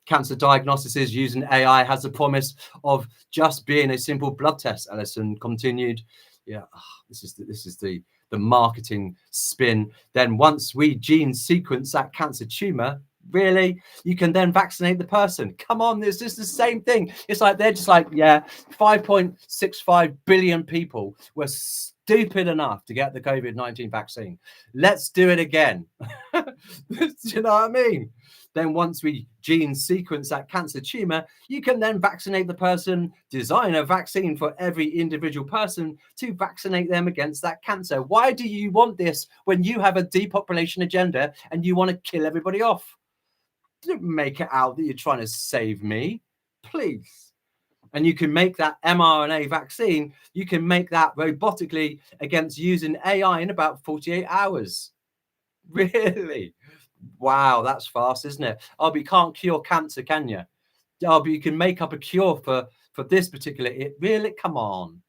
Cancer diagnosis using AI has the promise of just being a simple blood test. Ellison continued. Yeah, this is the marketing spin. Then once we gene sequence that cancer tumor, really, you can then vaccinate the person. Come on, it's just the same thing. It's like they're just like, yeah, 5.65 billion people were stupid enough to get the COVID-19 vaccine. Let's do it again. Do you know what I mean? Then once we gene sequence that cancer tumor, you can then vaccinate the person, design a vaccine for every individual person to vaccinate them against that cancer. Why do you want this when you have a depopulation agenda and you want to kill everybody off? Don't make it out that you're trying to save me, please. And you can make that mRNA vaccine, you can make that robotically against using AI in about 48 hours. Really? Wow, that's fast, isn't it? Oh, but you can't cure cancer, can you? Oh, but you can make up a cure for this particular. Really? Come on.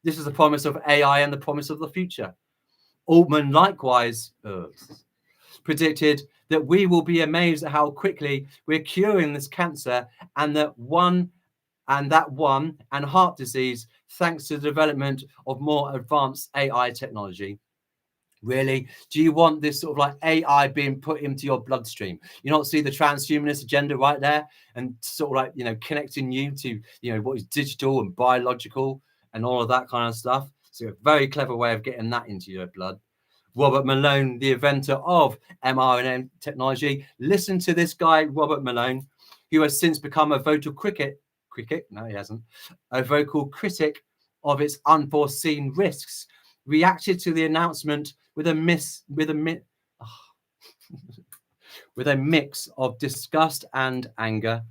This is the promise of AI and the promise of the future. Altman likewise predicted that we will be amazed at how quickly we're curing this cancer and that one and heart disease thanks to the development of more advanced AI technology. Really? Do you want this sort of like AI being put into your bloodstream? You not see the transhumanist agenda right there, and sort of like, you know, connecting you to, you know, what is digital and biological and all of that kind of stuff. So a very clever way of getting that into your blood. Robert Malone, the inventor of mRNA technology. Listen to this guy, Robert Malone, who has since become a vocal critic. No, he hasn't. A vocal critic of its unforeseen risks. Reacted to the announcement with a mix of disgust and anger.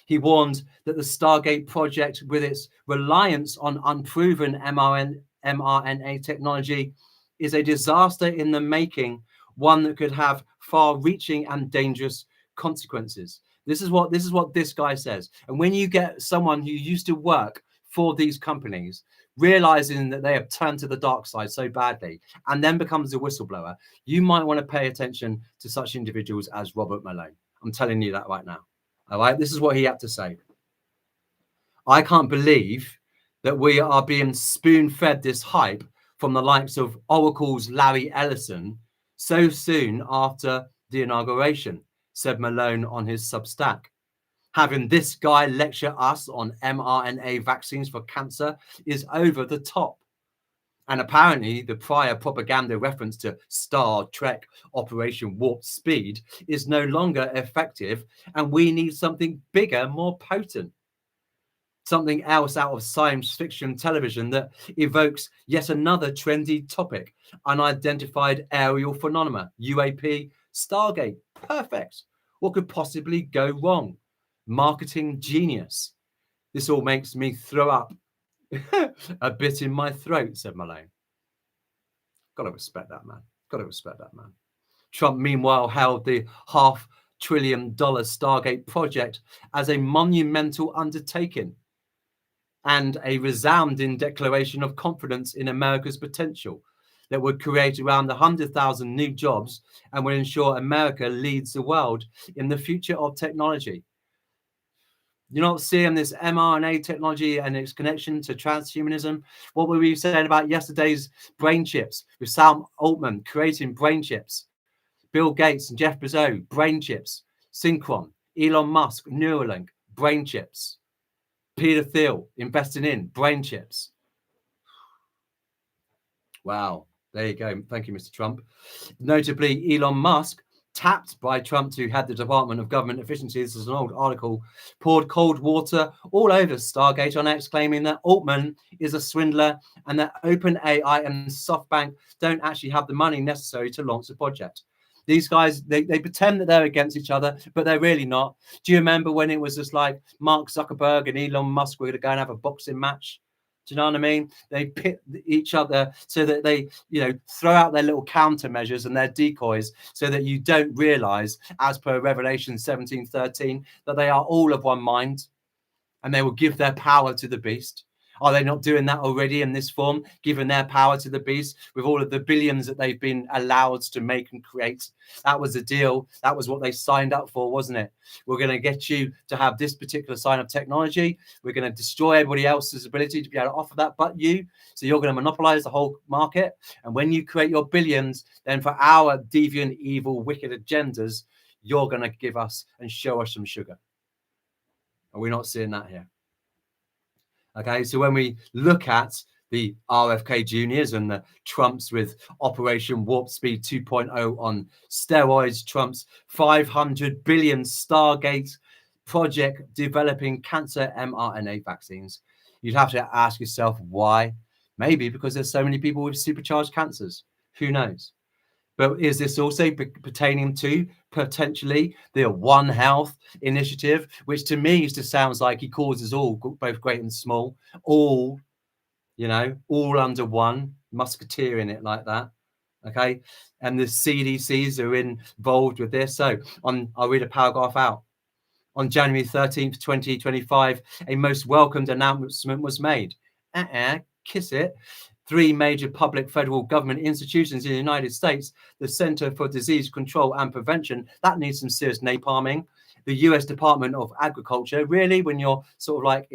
He warned that the Stargate project, with its reliance on unproven mRNA technology, is a disaster in the making, one that could have far-reaching and dangerous consequences. This is what this guy says. And when you get someone who used to work for these companies realizing that they have turned to the dark side so badly and then becomes a whistleblower, you might want to pay attention to such individuals as Robert Malone. I'm telling you that right now. All right, this is what he had to say. I can't believe that we are being spoon-fed this hype from the likes of Oracle's Larry Ellison so soon after the inauguration, said Malone on his Substack. Having this guy lecture us on mRNA vaccines for cancer is over the top. And apparently the prior propaganda reference to Star Trek Operation Warp Speed is no longer effective, and we need something bigger, more potent. Something else out of science fiction television that evokes yet another trendy topic: unidentified aerial phenomena, UAP, Stargate. Perfect. What could possibly go wrong? Marketing genius. This all makes me throw up a bit in my throat, said Malone. Got to respect that man. Got to respect that man. Trump, meanwhile, hailed the $500 billion Stargate project as a monumental undertaking and a resounding declaration of confidence in America's potential that would create around 100,000 new jobs and will ensure America leads the world in the future of technology. You're not seeing this mRNA technology and its connection to transhumanism. What were we saying about yesterday's brain chips with Sam Altman creating brain chips? Bill Gates and Jeff Bezos, brain chips. Synchron, Elon Musk, Neuralink, brain chips. Peter Thiel investing in brain chips. Wow, there you go. Thank you, Mr. Trump. Notably, Elon Musk tapped by Trump to head the Department of Government Efficiency. This is an old article. Poured cold water all over Stargate on X, claiming that Altman is a swindler and that OpenAI and SoftBank don't actually have the money necessary to launch the project. These guys, they pretend that they're against each other, but they're really not. Do you remember when it was just like Mark Zuckerberg and Elon Musk were going to go and have a boxing match? Do you know what I mean? They pit each other so that they, throw out their little countermeasures and their decoys so that you don't realize, as per Revelation 17:13, that they are all of one mind and they will give their power to the beast. Are they not doing that already in this form, giving their power to the beast with all of the billions that they've been allowed to make and create? That was the deal. That was what they signed up for, wasn't it? We're going to get you to have this particular sign of technology. We're going to destroy everybody else's ability to be able to offer that but you. So you're going to monopolize the whole market. And when you create your billions, then for our deviant, evil, wicked agendas, you're going to give us and show us some sugar. Are we not seeing that here? Okay, so when we look at the RFK Juniors and the Trumps with Operation Warp Speed 2.0 on steroids, Trump's 500 billion Stargate project developing cancer mRNA vaccines, you'd have to ask yourself why. Maybe because there's so many people with supercharged cancers. Who knows? But is this also pertaining to potentially the One Health initiative, which to me just sounds like he calls us all, both great and small, all, all under one, musketeering it like that. Okay. And the CDCs are involved with this. So I'll read a paragraph out. On January 13th, 2025, a most welcomed announcement was made. Kiss it. 3 major public federal government institutions in the United States, the Center for Disease Control and Prevention, that needs some serious napalming. The US Department of Agriculture, really, when you're sort of like,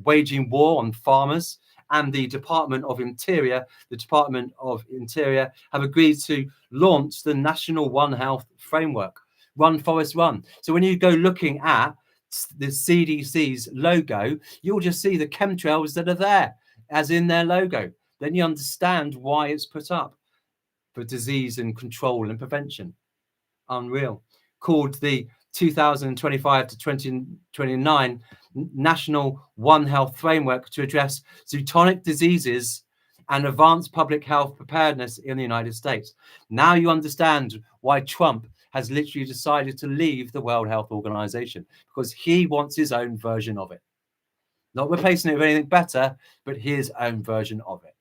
waging war on farmers, and the Department of Interior have agreed to launch the National One Health Framework. Run, Forest, Run. So when you go looking at the CDC's logo, you'll just see the chemtrails that are there, as in their logo. Then you understand why it's put up, for disease and control and prevention. Unreal. Called the 2025 to 2029 National One Health Framework to address zoonotic diseases and advance public health preparedness in the United States. Now you understand why Trump has literally decided to leave the World Health Organization, because he wants his own version of it. Not replacing it with anything better, but his own version of it.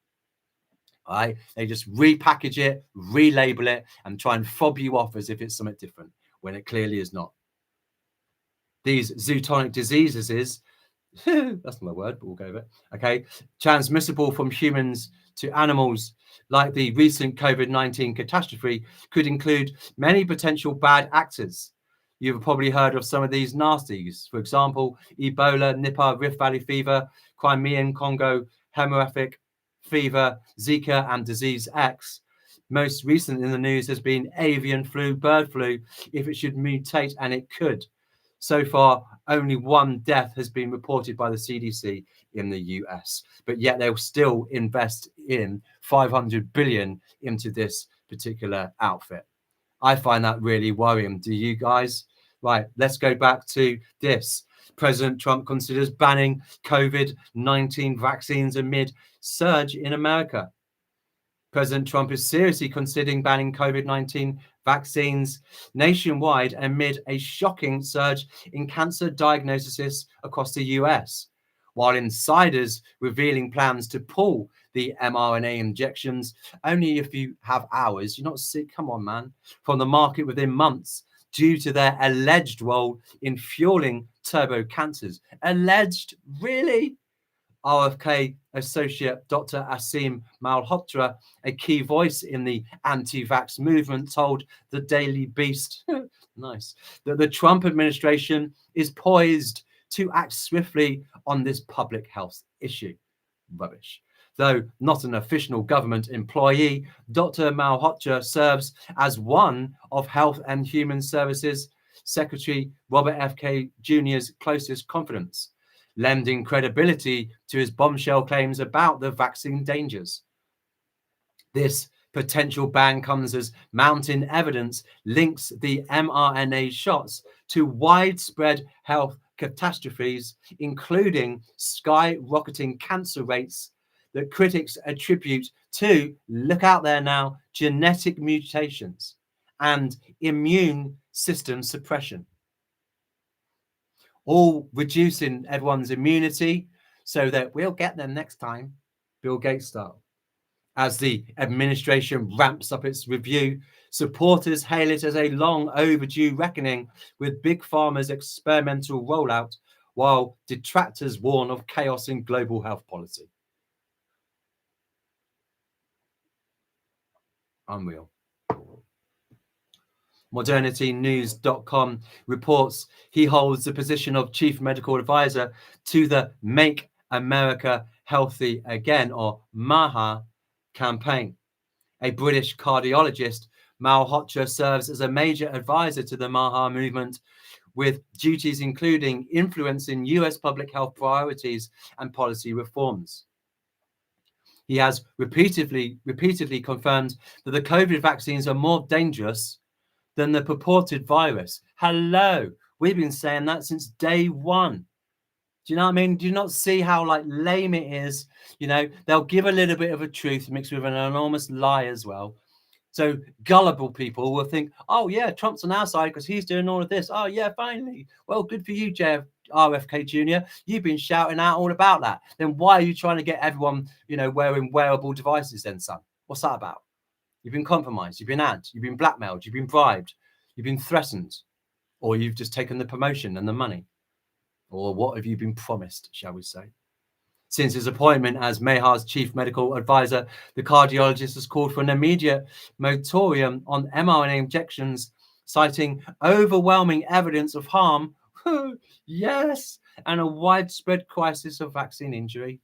All right? They just repackage it, relabel it, and try and fob you off as if it's something different, when it clearly is not. These zoonotic diseases that's not a word, but we'll go with it. Okay. Transmissible from humans to animals, like the recent COVID-19 catastrophe, could include many potential bad actors. You've probably heard of some of these nasties. For example, Ebola, Nipah, Rift Valley fever, Crimean Congo, hemorrhagic fever, Zika, and disease X. Most recent in the news has been avian flu, bird flu, if it should mutate, and it could. So far, only 1 death has been reported by the CDC in the US, but yet they'll still invest in 500 billion into this particular outfit. I find that really worrying. Do you guys? Right, let's go back to this. President Trump considers banning COVID-19 vaccines amid surge in America. President Trump is seriously considering banning COVID-19 vaccines nationwide amid a shocking surge in cancer diagnoses across the US, while insiders revealing plans to pull the mRNA injections only if you have hours. You're not sick, come on, man, from the market within months due to their alleged role in fueling turbo cancers. Alleged? Really? RFK associate Dr. Asim Malhotra, a key voice in the anti-vax movement, told the Daily Beast, nice, that the Trump administration is poised to act swiftly on this public health issue. Rubbish. Though not an official government employee, Dr. Malhotra serves as one of Health and Human Services Secretary Robert F. K. Jr.'s closest confidants, lending credibility to his bombshell claims about the vaccine dangers. This Potential ban comes as mounting evidence links the mRNA shots to widespread health catastrophes, including skyrocketing cancer rates that critics attribute to, look out there now, genetic mutations and immune system suppression, all reducing everyone's immunity so that we'll get them next time, Bill Gates style. As the administration ramps up its review, supporters hail it as a long overdue reckoning with Big Pharma's experimental rollout, while detractors warn of chaos in global health policy. Unreal. ModernityNews.com reports he holds the position of chief medical advisor to the Make America Healthy Again, or MAHA, campaign. A British cardiologist, Malhotra serves as a major advisor to the MAHA movement, with duties including influencing US public health priorities and policy reforms. He has repeatedly confirmed that the COVID vaccines are more dangerous than the purported virus. Hello, we've been saying that since day one. Do you know what I mean? Do you not see how like lame it is? You know, they'll give a little bit of a truth mixed with an enormous lie as well. So gullible people will think, oh yeah, Trump's on our side because he's doing all of this. Oh yeah, finally. Well, good for you, RFK Jr. You've been shouting out all about that. Then why are you trying to get everyone, you know, wearing wearable devices then, son? What's that about? You've been compromised. You've been ad. You've been blackmailed. You've been bribed. You've been threatened. Or you've just taken the promotion and the money. Or what have you been promised, shall we say? Since his appointment as MAHA's chief medical advisor, the cardiologist has called for an immediate moratorium on mRNA injections, citing overwhelming evidence of harm, yes, and a widespread crisis of vaccine injury.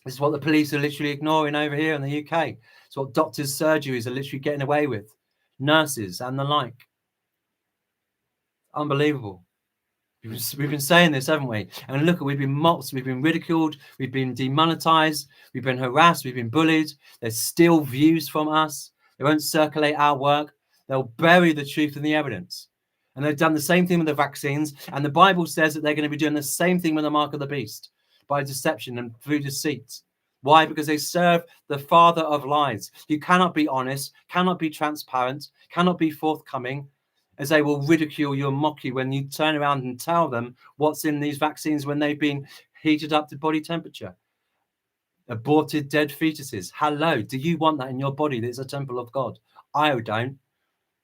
This is what the police are literally ignoring over here in the UK. It's what doctors' surgeries are literally getting away with, nurses and the like. Unbelievable. We've been saying this, haven't we? And look, we've been mocked, we've been ridiculed, we've been demonetized, we've been harassed, we've been bullied. There's still views from us. They won't circulate our work. They'll bury the truth and the evidence. And they've done the same thing with the vaccines. And the Bible says that they're going to be doing the same thing with the mark of the beast, by deception and through deceit. Why? Because they serve the father of lies. You cannot be honest, cannot be transparent, cannot be forthcoming, as they will ridicule you and mock you when you turn around and tell them what's in these vaccines when they've been heated up to body temperature. Aborted dead fetuses. Hello, do you want that in your body that is a temple of God? I don't.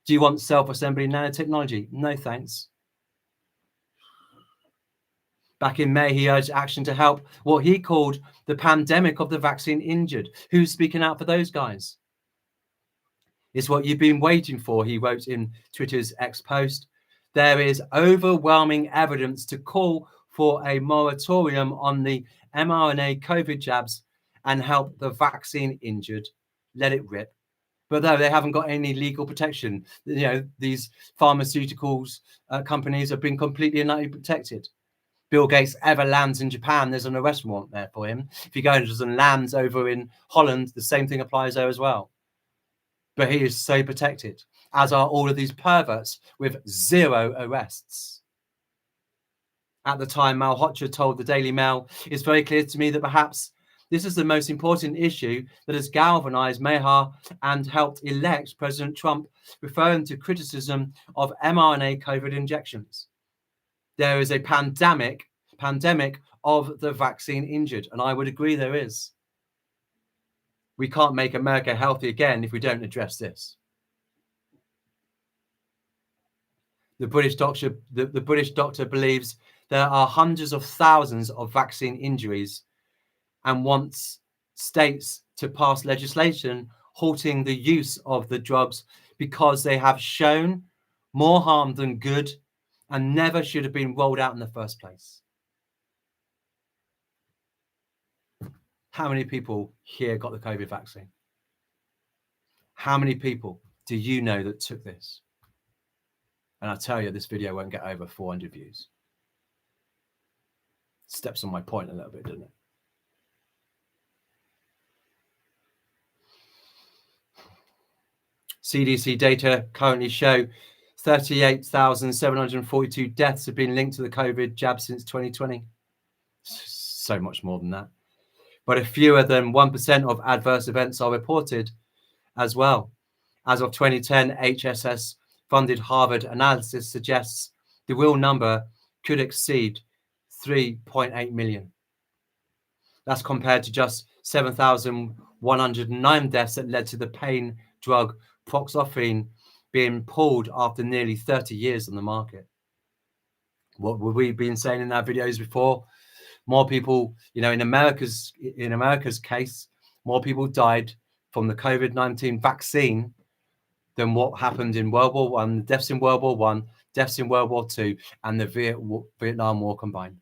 Do you want self-assembly nanotechnology? No, thanks. Back in May, he urged action to help what he called the pandemic of the vaccine injured. Who's speaking out for those guys? It's what you've been waiting for, he wrote in Twitter's X post. There is overwhelming evidence to call for a moratorium on the mRNA COVID jabs and help the vaccine injured. Let it rip. But though they haven't got any legal protection, you know, these pharmaceuticals companies have been completely and utterly protected. Bill Gates ever lands in Japan, there's an arrest warrant there for him. If he goes and lands over in Holland, the same thing applies there as well. But he is so protected, as are all of these perverts with 0 arrests. At the time, Malhotra told the Daily Mail, it's very clear to me that perhaps this is the most important issue that has galvanized MAHA and helped elect President Trump, referring to criticism of mRNA COVID injections. There is a pandemic of the vaccine injured, and I would agree there is. We can't make America healthy again if we don't address this. The British doctor believes there are hundreds of thousands of vaccine injuries and wants states to pass legislation halting the use of the drugs because they have shown more harm than good and never should have been rolled out in the first place. How many people here got the COVID vaccine? How many people do you know that took this? And I tell you, this video won't get over 400 views. Steps on my point a little bit, doesn't it? CDC data currently show 38,742 deaths have been linked to the COVID jab since 2020. So much more than that. But if fewer than 1% of adverse events are reported as well. As of 2010, HSS-funded Harvard analysis suggests the real number could exceed 3.8 million. That's compared to just 7,109 deaths that led to the pain drug proxofene being pulled after nearly 30 years on the market. What we've been saying in our videos before, more people, you know, in America's case, more people died from the COVID-19 vaccine than what happened in World War One, deaths in World War One, deaths in World War Two, and the Vietnam War combined.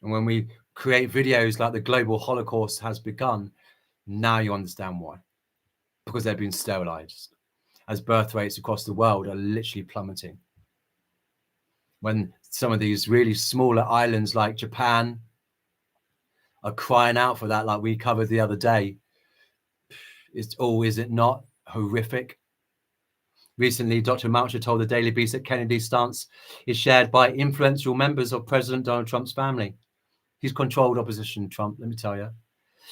And when we create videos like the global Holocaust has begun, now you understand why. Because they've been sterilized, as birth rates across the world are literally plummeting. When some of these really smaller islands like Japan are crying out for that, like we covered the other day, is it not horrific? Recently, Dr. Moucher told the Daily Beast that Kennedy's stance is shared by influential members of President Donald Trump's family. He's controlled opposition, Trump, let me tell you.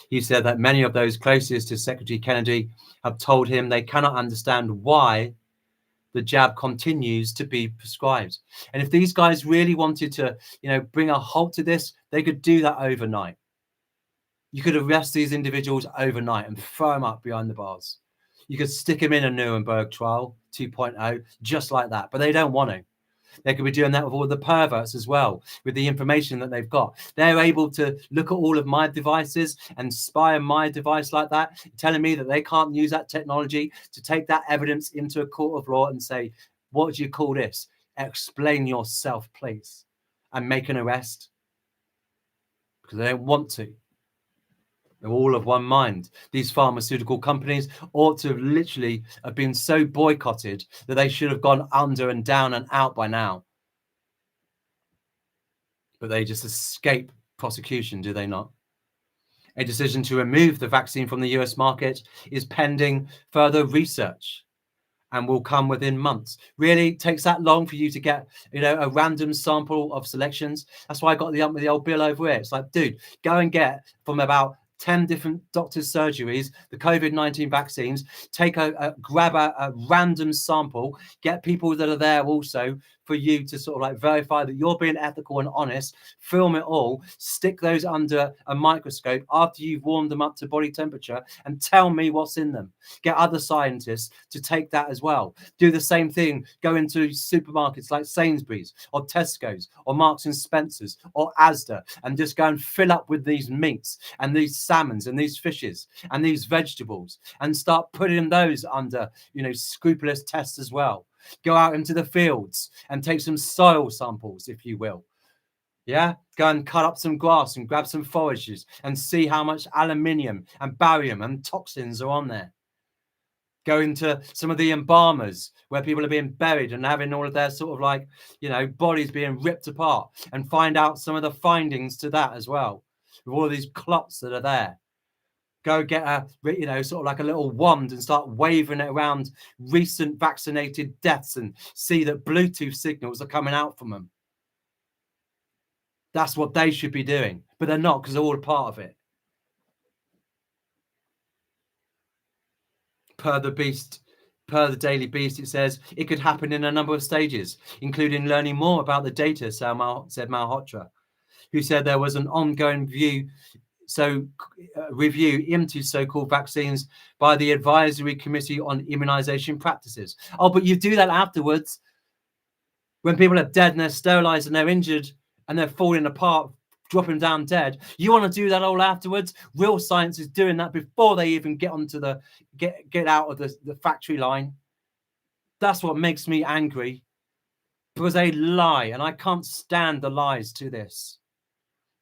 He said that many of those closest to Secretary Kennedy have told him they cannot understand why the jab continues to be prescribed. And if these guys really wanted to, you know, bring a halt to this, they could do that overnight. You could arrest these individuals overnight and throw them up behind the bars. You could stick them in a Nuremberg trial 2.0, just like that. But they don't want to. They could be doing that with all the perverts as well, with the information that they've got. They're able to look at all of my devices and spy on my device like that, telling me that they can't use that technology to take that evidence into a court of law and say, what do you call this? Explain yourself, please, and make an arrest. Because they don't want to. They're all of one mind. These pharmaceutical companies ought to have literally have been so boycotted that they should have gone under and down and out by now. But they just escape prosecution, do they not? A decision to remove the vaccine from the US market is pending further research and will come within months. Really takes that long for you to get, you know, a random sample of selections. That's why I got the old bill over here. It's like, dude, go and get from about 10 different doctors' surgeries, the COVID-19 vaccines, grab a random sample, get people that are there also for you to sort of like verify that you're being ethical and honest, film it all, stick those under a microscope after you've warmed them up to body temperature and tell me what's in them. Get other scientists to take that as well. Do the same thing, go into supermarkets like Sainsbury's or Tesco's or Marks and Spencer's or Asda and just go and fill up with these meats and these salmons and these fishes and these vegetables and start putting those under, you know, scrupulous tests as well. Go out into the fields and take some soil samples, if you will. Yeah, go and cut up some grass and grab some forages and see how much aluminium and barium and toxins are on there. Go into some of the embalmers where people are being buried and having all of their sort of like, you know, bodies being ripped apart and find out some of the findings to that as well. With all of these clots that are there. Go get a, you know, sort of like a little wand and start waving it around recent vaccinated deaths and see that Bluetooth signals are coming out from them. That's what they should be doing, but they're not because they're all a part of it. Per the Daily Beast, it says it could happen in a number of stages, including learning more about the data, said Malhotra, who said there was an ongoing review into so-called vaccines by the Advisory Committee on Immunization Practices. Oh, but you do that afterwards when people are dead and they're sterilized and they're injured and they're falling apart, dropping down dead. You want to do that all afterwards? Real science is doing that before they even get onto the get out of the factory line. That's what makes me angry, because they lie, and I can't stand the lies to this.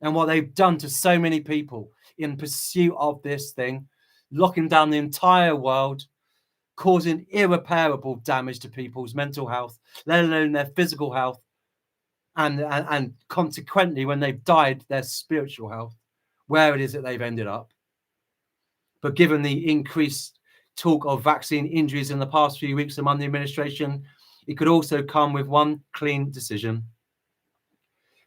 And what they've done to so many people in pursuit of this thing, locking down the entire world, causing irreparable damage to people's mental health, let alone their physical health, and consequently, when they've died, their spiritual health, where it is that they've ended up. But given the increased talk of vaccine injuries in the past few weeks among the administration, it could also come with one clean decision.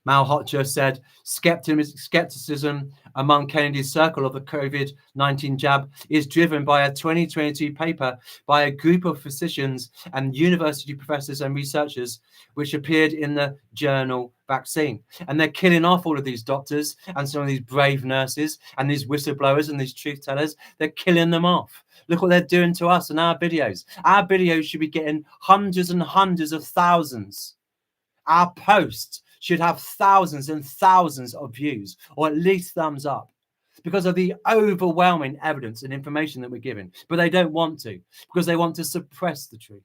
Malhotra said skepticism among Kennedy's circle of the COVID-19 jab is driven by a 2022 paper by a group of physicians and university professors and researchers, which appeared in the journal Vaccine. And they're killing off all of these doctors and some of these brave nurses and these whistleblowers and these truth tellers. They're killing them off. Look what they're doing to us in our videos. Our videos should be getting hundreds and hundreds of thousands. Our posts should have thousands and thousands of views, or at least thumbs up, because of the overwhelming evidence and information that we're giving. But they don't want to, because they want to suppress the truth.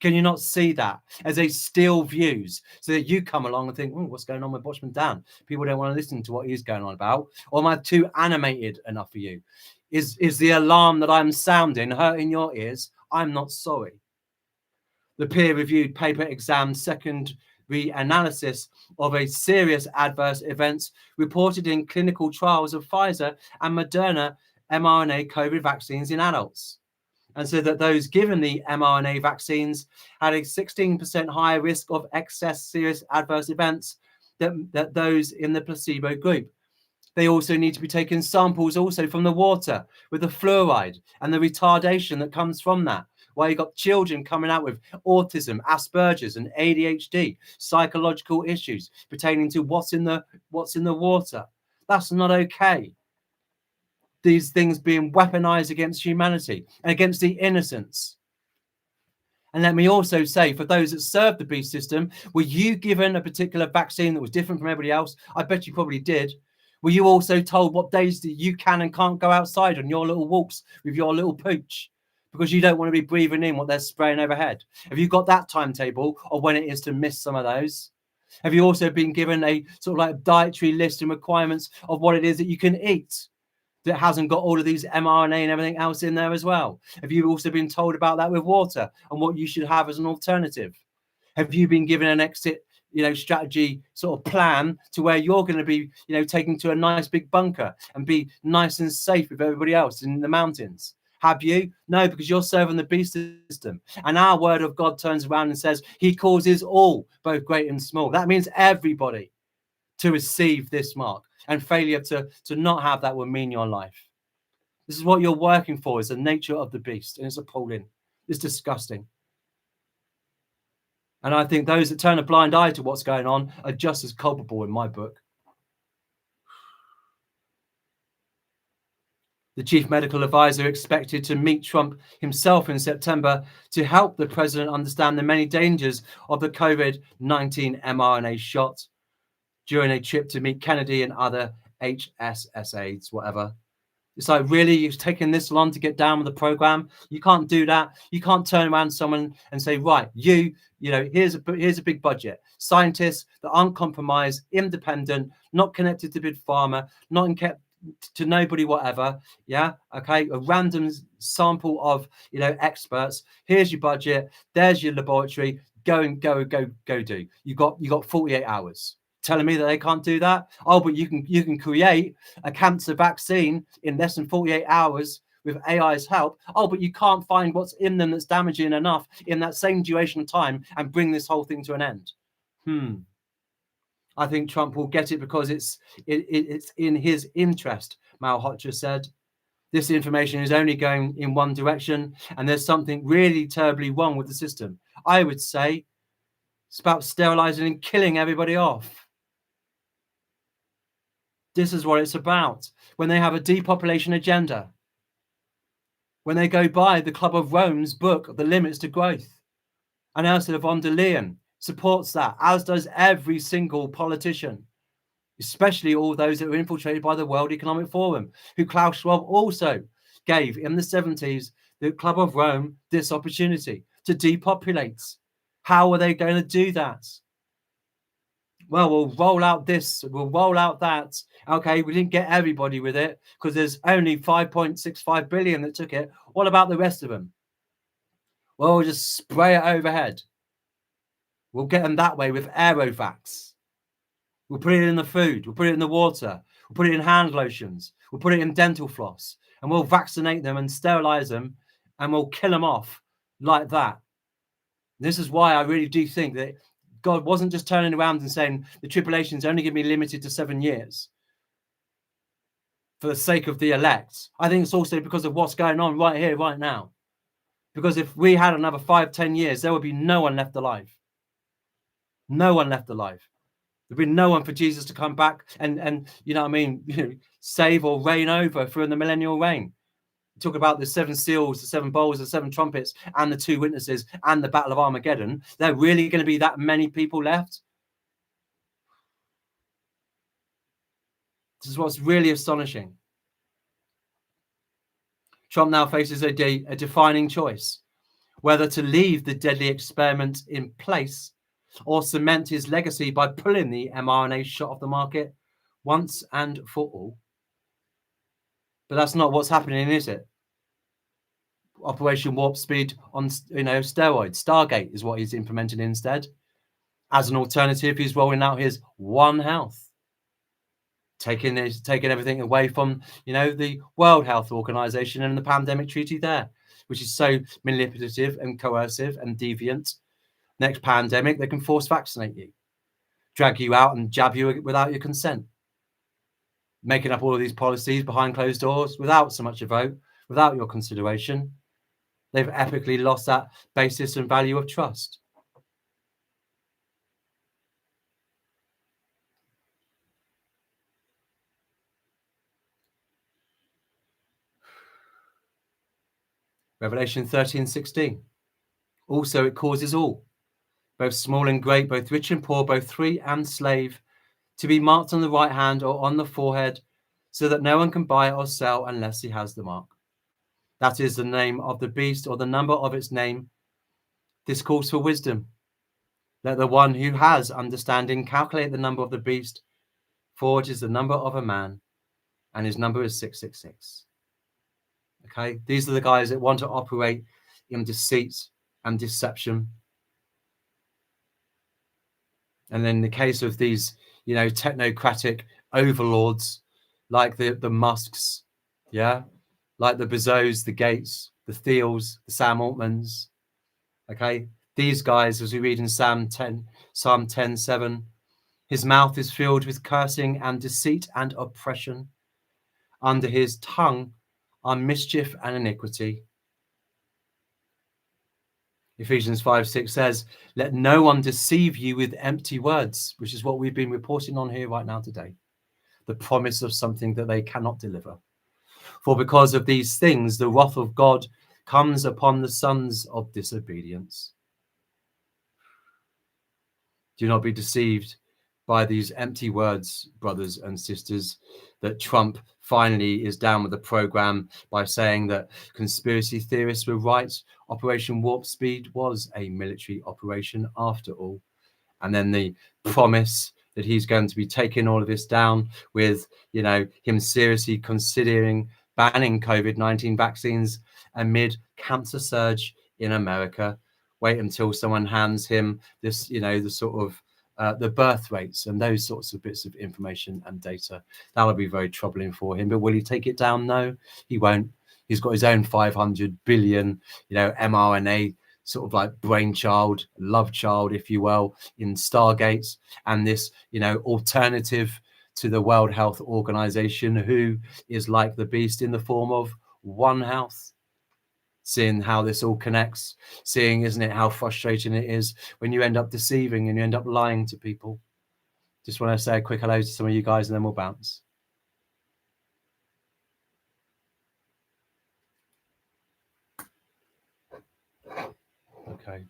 Can you not see that as they steal views so that you come along and think, oh, what's going on with Watchman Dan? People don't want to listen to what he's going on about. Or am I too animated enough for you? Is the alarm that I'm sounding hurting your ears? I'm not sorry. The peer-reviewed paper examined secondary analysis of a serious adverse events reported in clinical trials of Pfizer and Moderna mRNA COVID vaccines in adults, and so that those given the mRNA vaccines had a 16% higher risk of excess serious adverse events than those in the placebo group. They also need to be taking samples also from the water with the fluoride and the retardation that comes from that. Where you've got children coming out with autism, Asperger's and ADHD, psychological issues pertaining to what's in the water. That's not okay. These things being weaponized against humanity and against the innocents. And let me also say, for those that served the beast system, were you given a particular vaccine that was different from everybody else? I bet you probably did. Were you also told what days that you can and can't go outside on your little walks with your little pooch? Because you don't want to be breathing in what they're spraying overhead. Have you got that timetable of when it is to miss some of those? Have you also been given a sort of like dietary list and requirements of what it is that you can eat that hasn't got all of these mRNA and everything else in there as well? Have you also been told about that with water and what you should have as an alternative? Have you been given an exit, strategy sort of plan to where you're going to be, taken to a nice big bunker and be nice and safe with everybody else in the mountains? Have you? No, because you're serving the beast system. And our word of God turns around and says he causes all, both great and small. That means everybody to receive this mark. And failure to not have that will mean your life. This is what you're working for, is the nature of the beast. And it's appalling. It's disgusting. And I think those that turn a blind eye to what's going on are just as culpable in my book. The chief medical advisor expected to meet Trump himself in September to help the president understand the many dangers of the COVID-19 mRNA shot during a trip to meet Kennedy and other HSSAs, whatever. It's like, really, you've taken this long to get down with the program? You can't do that. You can't turn around to someone and say, right, here's a big budget. Scientists that aren't compromised, independent, not connected to big pharma, not kept to nobody, whatever. Yeah. Okay. A random sample of, experts. Here's your budget. There's your laboratory. Go do. You got 48 hours. Telling me that they can't do that? Oh, but you can create a cancer vaccine in less than 48 hours with AI's help. Oh, but you can't find what's in them that's damaging enough in that same duration of time and bring this whole thing to an end. I think Trump will get it because it's in his interest, Malhotra said. This information is only going in one direction, and there's something really terribly wrong with the system. I would say it's about sterilizing and killing everybody off. This is what it's about. When they have a depopulation agenda, when they go by the Club of Rome's book, The Limits to Growth, and Ursula von der Leyen supports that, as does every single politician, especially all those that were infiltrated by the World Economic Forum, who Klaus Schwab also gave in the 70s, the Club of Rome, this opportunity to depopulate. How are they going to do that? Well, we'll roll out this, we'll roll out that. Okay, we didn't get everybody with it because there's only 5.65 billion that took it. What about the rest of them? Well, we'll just spray it overhead. We'll get them that way with Aerovax. We'll put it in the food. We'll put it in the water. We'll put it in hand lotions. We'll put it in dental floss. And we'll vaccinate them and sterilize them and we'll kill them off like that. This is why I really do think that God wasn't just turning around and saying the tribulation is only going to be limited to 7 years for the sake of the elect. I think it's also because of what's going on right here, right now. Because if we had another 5-10 years, there would be no one left alive. No one left alive. There'd be no one for Jesus to come back and you know what I mean, save or reign over through the millennial reign. Talk about the 7 seals, the 7 bowls, the 7 trumpets, and the 2 witnesses, and the Battle of Armageddon. There really going to be that many people left? This is what's really astonishing. Trump now faces a defining choice, whether to leave the deadly experiment in place or cement his legacy by pulling the mRNA shot off the market once and for all. But that's not what's happening, is it? Operation Warp Speed on steroids. Stargate is what he's implementing instead. As an alternative, he's rolling out his One Health, taking everything away from the World Health Organization and the pandemic treaty there, which is so manipulative and coercive and deviant. Next pandemic, they can force vaccinate you, drag you out and jab you without your consent, making up all of these policies behind closed doors without so much a vote, without your consideration. They've epically lost that basis and value of trust. Revelation 13:16. Also, it causes all, both small and great, both rich and poor, both free and slave, to be marked on the right hand or on the forehead, so that no one can buy or sell unless he has the mark. That is the name of the beast or the number of its name. This calls for wisdom. Let the one who has understanding calculate the number of the beast, for it is the number of a man, and his number is 666. Okay, these are the guys that want to operate in deceit and deception. And in the case of these, technocratic overlords like the Musks, like the Bezos, the Gates, the Thiels, the Sam Altmans. Okay, these guys, as we read in Psalm 10:7, his mouth is filled with cursing and deceit and oppression. Under his tongue are mischief and iniquity. Ephesians 5:6 says, let no one deceive you with empty words, which is what we've been reporting on here right now today. The promise of something that they cannot deliver. For because of these things, the wrath of God comes upon the sons of disobedience. Do not be deceived by these empty words, brothers and sisters, that Trump finally is down with the program by saying that conspiracy theorists were right. Operation Warp Speed was a military operation after all. And then the promise that he's going to be taking all of this down with, him seriously considering banning COVID-19 vaccines amid cancer surge in America. Wait until someone hands him this, the sort of the birth rates and those sorts of bits of information and data. That'll be very troubling for him. But will he take it down? No, he won't. He's got his own 500 billion, mRNA sort of like brainchild, love child, if you will, in Stargate, and this, alternative to the World Health Organization, who is like the beast in the form of One Health. Seeing how this all connects, seeing, isn't it, how frustrating it is when you end up deceiving and you end up lying to people. Just want to say a quick hello to some of you guys and then we'll bounce. Okay.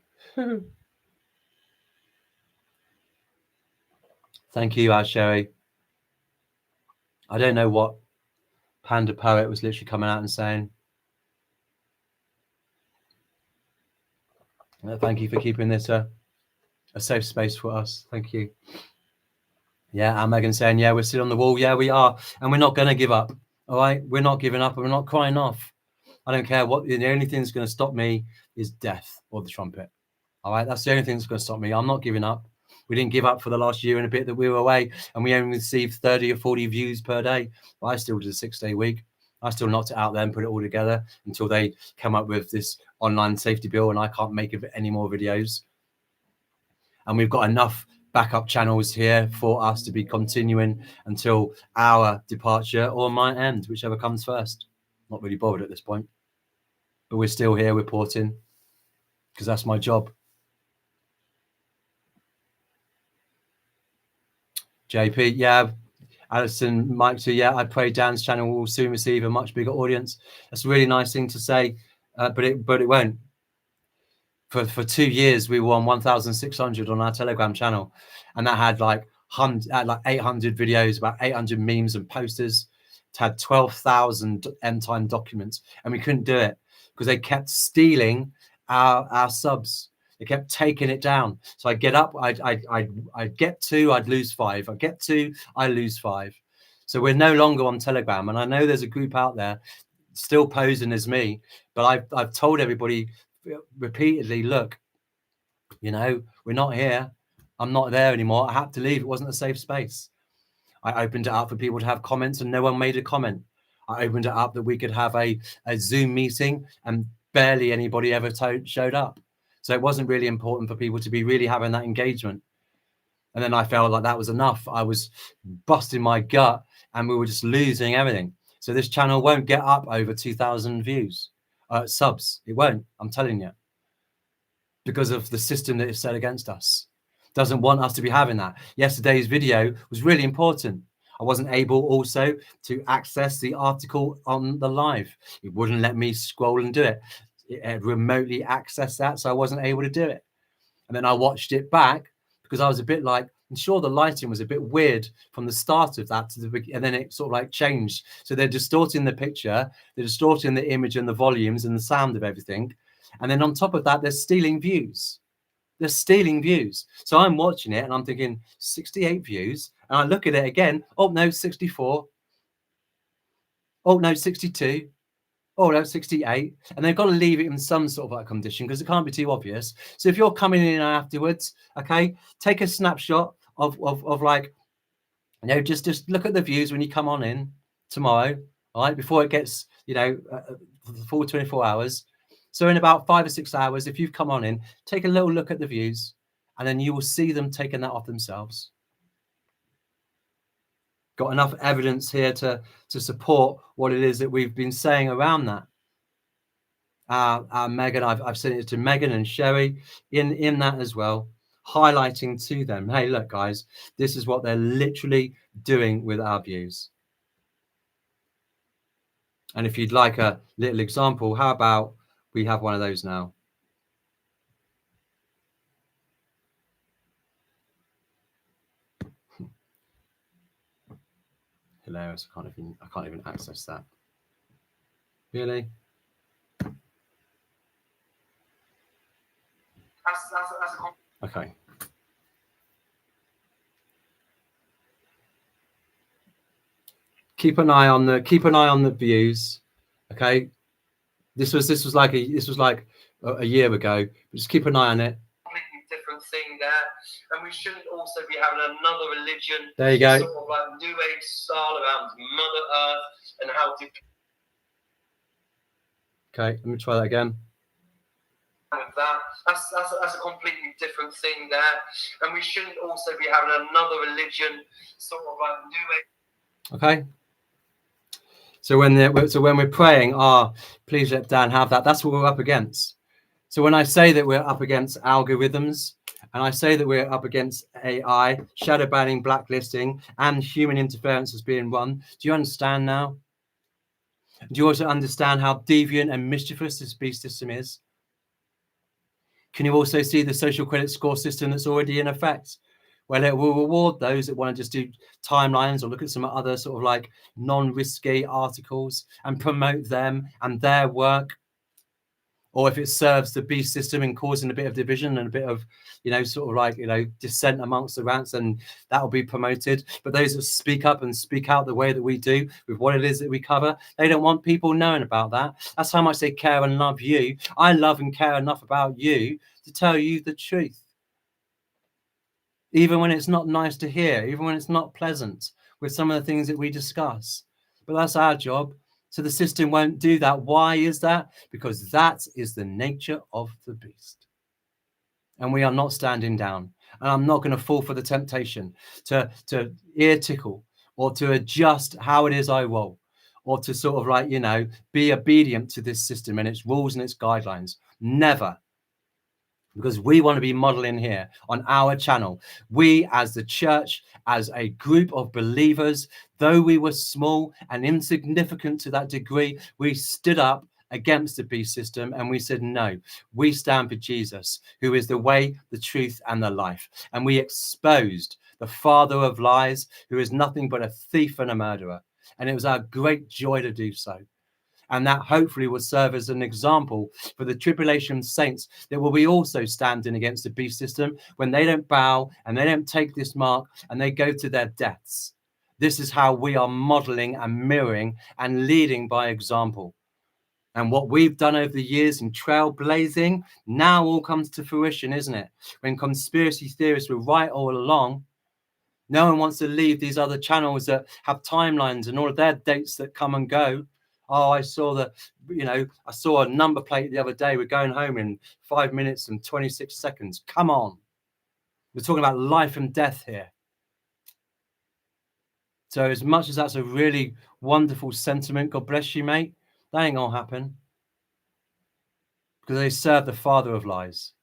Thank you, Sherry. I don't know what Panda Poet was literally coming out and saying. Thank you for keeping this a safe space for us. Thank you. Yeah, and Megan saying, yeah, we're still on the wall. Yeah, we are. And we're not going to give up. All right. We're not giving up and we're not crying off. I don't care what. The only thing that's going to stop me is death or the trumpet. All right. That's the only thing that's going to stop me. I'm not giving up. We didn't give up for the last year and a bit that we were away, and we only received 30 or 40 views per day. But I still did a 6-day week. I still knocked it out there and put it all together until they come up with this online safety bill, and I can't make any more videos. And we've got enough backup channels here for us to be continuing until our departure or my end, whichever comes first. Not really bothered at this point, but we're still here reporting because that's my job. JP, yeah. Alison, Mike, too, yeah. I pray Dan's channel will soon receive a much bigger audience. That's a really nice thing to say, but it won't. For 2 years, we were on 1,600 on our Telegram channel, and that had like 800 videos, about 800 memes and posters. It had 12,000 end time documents, and we couldn't do it because they kept stealing our subs. They kept taking it down. So I get up, I'd get 2, I'd lose 5. I get 2, I lose 5. So we're no longer on Telegram, and I know there's a group out there still posing as me, but I've told everybody repeatedly, look, you know, we're not here. I'm not there anymore. I had to leave. It wasn't a safe space. I opened it up for people to have comments, and no one made a comment. I opened it up that we could have a Zoom meeting, and barely anybody ever showed up. So it wasn't really important for people to be really having that engagement. And then I felt like that was enough. I was busting my gut, and we were just losing everything. So this channel won't get up over 2,000 views, subs. It won't, I'm telling you, because of the system that is set against us. Doesn't want us to be having that. Yesterday's video was really important. I wasn't able also to access the article on the live. It wouldn't let me scroll and do it. It remotely accessed that, so I wasn't able to do it. And then I watched it back because I was a bit like, I'm sure the lighting was a bit weird from the start of that to the beginning, and then it sort of like changed. So they're distorting the picture, they're distorting the image and the volumes and the sound of everything. And then on top of that, they're stealing views. They're stealing views. So I'm watching it and I'm thinking 68 views. And I look at it again. Oh, no, 64. Oh, no, 62. Oh, no, 68. And they've got to leave it in some sort of like condition because it can't be too obvious. So if you're coming in afterwards, okay, take a snapshot of like, you know, just look at the views when you come on in tomorrow, all right, before it gets, you know, the full 24 hours. So in about 5 or 6 hours, if you've come on in, take a little look at the views, and then you will see them taking that off themselves. Got enough evidence here to support what it is that we've been saying around that. Megan, I've sent it to Megan and Sherry in that as well, highlighting to them, hey, look, guys, this is what they're literally doing with our views. And if you'd like a little example, how about we have one of those now? Hilarious. I can't even access that. Really? Okay. Keep an eye on the views. Okay. This was like a year ago. Just keep an eye on it. Completely different thing there. And we shouldn't also be having another religion. There you go. Sort of like New Age style around Mother Earth and how to. Okay, let me try that again. With that, that's a completely different thing there. And we shouldn't also be having another religion, sort of like New Age. Okay. So when we're praying, please let Dan have that. That's what we're up against. So when I say that we're up against algorithms, and I say that we're up against AI, shadow banning, blacklisting, and human interference as being one, do you understand now? Do you also understand how deviant and mischievous this beast system is? Can you also see the social credit score system that's already in effect? Well, it will reward those that want to just do timelines or look at some other sort of like non-risky articles and promote them and their work. Or if it serves the beast system in causing a bit of division and a bit of, you know, sort of like, you know, dissent amongst the ranks, and that will be promoted. But those that speak up and speak out the way that we do with what it is that we cover, they don't want people knowing about that. That's how much they care and love you. I love and care enough about you to tell you the truth. Even when it's not nice to hear, even when it's not pleasant with some of the things that we discuss. But that's our job. So the system won't do that. Why is that? Because that is the nature of the beast. And we are not standing down. And I'm not going to fall for the temptation to ear tickle or to adjust how it is I roll, or to sort of like, be obedient to this system and its rules and its guidelines. Never. Because we want to be modeling here on our channel. We as the church, as a group of believers, though we were small and insignificant to that degree, we stood up against the beast system and we said, no, we stand for Jesus, who is the way, the truth, and the life. And we exposed the father of lies, who is nothing but a thief and a murderer. And it was our great joy to do so. And that hopefully will serve as an example for the tribulation saints that will be also standing against the beast system when they don't bow and they don't take this mark and they go to their deaths. This is how we are modeling and mirroring and leading by example. And what we've done over the years in trailblazing now all comes to fruition, isn't it? When conspiracy theorists were right all along, no one wants to leave these other channels that have timelines and all of their dates that come and go. Oh, I saw I saw a number plate the other day. We're going home in 5 minutes and 26 seconds. Come on. We're talking about life and death here. So as much as that's a really wonderful sentiment, God bless you, mate, that ain't gonna happen. Because they serve the father of lies.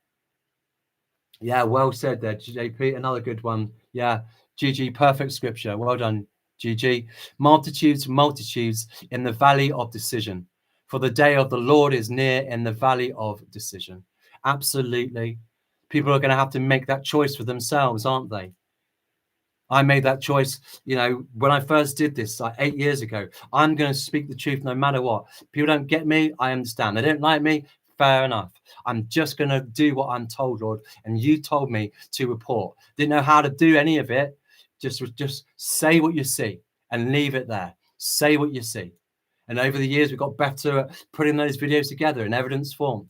Yeah, well said there, JP. Another good one. Yeah, GG, perfect scripture. Well done, GG. Multitudes, multitudes in the valley of decision. For the day of the Lord is near in the valley of decision. Absolutely. People are going to have to make that choice for themselves, aren't they? I made that choice, when I first did this like 8 years ago. I'm going to speak the truth no matter what. People don't get me, I understand. They don't like me, fair enough. I'm just going to do what I'm told, Lord. And you told me to report. Didn't know how to do any of it. Just say what you see and leave it there. Say what you see. And over the years, we got better at putting those videos together in evidence form.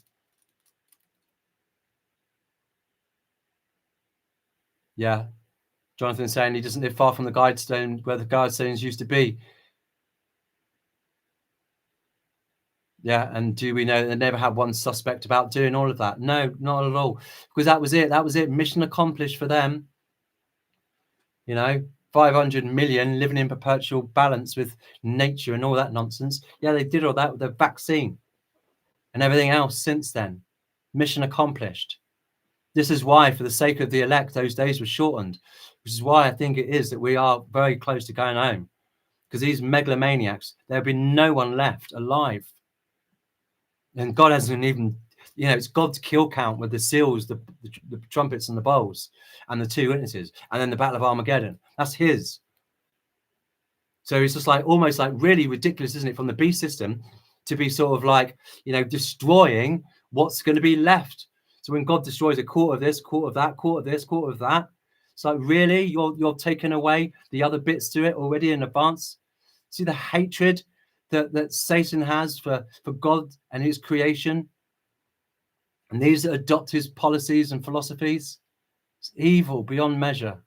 Yeah. Jonathan saying he doesn't live far from the guidestone where the guidestones used to be. Yeah, and do we know that they never had one suspect about doing all of that? No, not at all. Because that was it. That was it. Mission accomplished for them. 500 million living in perpetual balance with nature and all that nonsense. Yeah, they did all that with the vaccine and everything else since then. Mission accomplished. This is why, for the sake of the elect, those days were shortened, which is why I think it is that we are very close to going home. Because these megalomaniacs, there'll be no one left alive. And God hasn't even, it's God's kill count with the seals, the trumpets and the bowls and the 2 witnesses, and then the Battle of Armageddon. That's his. So it's just almost really ridiculous, isn't it, from the beast system to be sort of destroying what's going to be left. So when God destroys a quarter of this, quarter of that, quarter of this, quarter of that, it's really you're taking away the other bits to it already in advance. See the hatred that Satan has for God and his creation, and these that adopt his policies and philosophies. It's evil beyond measure.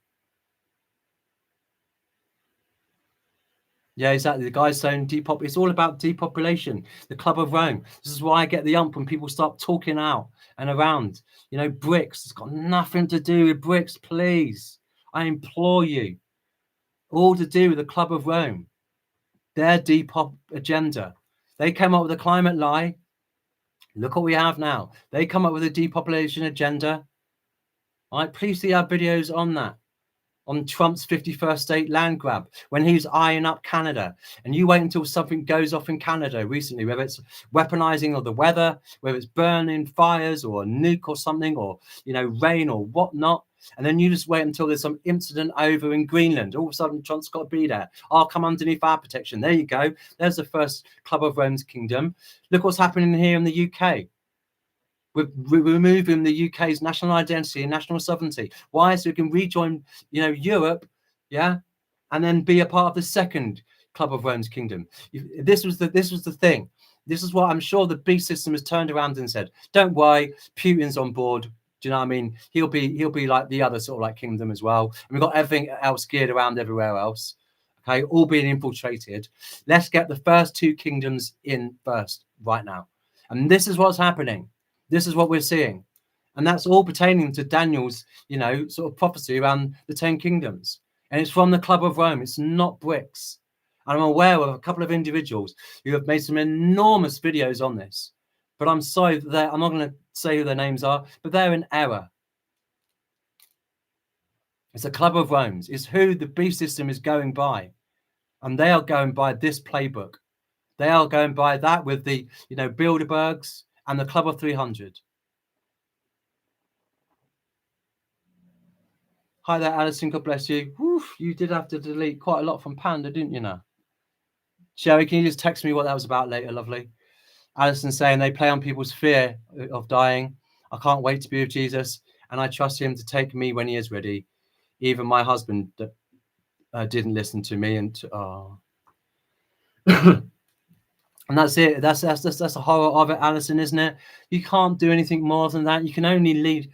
Yeah, exactly. The guy's saying it's all about depopulation. The Club of Rome. This is why I get the ump when people start talking out and around. BRICS. It's got nothing to do with BRICS, please. I implore you. All to do with the Club of Rome. Their depop agenda. They came up with a climate lie. Look what we have now. They come up with a depopulation agenda. All right, please see our videos on that. On Trump's 51st state land grab, when he's eyeing up Canada. And you wait until something goes off in Canada recently, whether it's weaponizing of the weather, whether it's burning fires or a nuke or something, or, rain or whatnot. And then you just wait until there's some incident over in Greenland. All of a sudden, Trump's got to be there. I'll come underneath our protection. There you go. There's the first Club of Rome's kingdom. Look what's happening here in the UK. We're removing the UK's national identity and national sovereignty. Why? So we can rejoin, Europe, yeah, and then be a part of the second Club of Rome's kingdom. This was the thing. This is what I'm sure the beast system has turned around and said, don't worry, Putin's on board. Do you know what I mean? He'll be like the other sort of kingdom as well. And we've got everything else geared around everywhere else. okay, all being infiltrated. Let's get the first two kingdoms in first right now. And this is what's happening. This is what we're seeing. And that's all pertaining to Daniel's, sort of prophecy around the 10 kingdoms. And it's from the Club of Rome. It's not bricks. And I'm aware of a couple of individuals who have made some enormous videos on this. But I'm sorry that I'm not going to say who their names are, but they're in error. It's the Club of Rome. It's who the beast system is going by. And they are going by this playbook. They are going by that with the, Bilderbergs and the Club of 300. Hi there, Alison. God bless you. Woof, you did have to delete quite a lot from Panda, didn't you now? Sherry, can you just text me what that was about later, lovely? Alison saying they play on people's fear of dying. I can't wait to be with Jesus, and I trust him to take me when he is ready. Even my husband didn't listen to me, and and that's it. That's the horror of it, Alison, isn't it? You can't do anything more than that. You can only lead,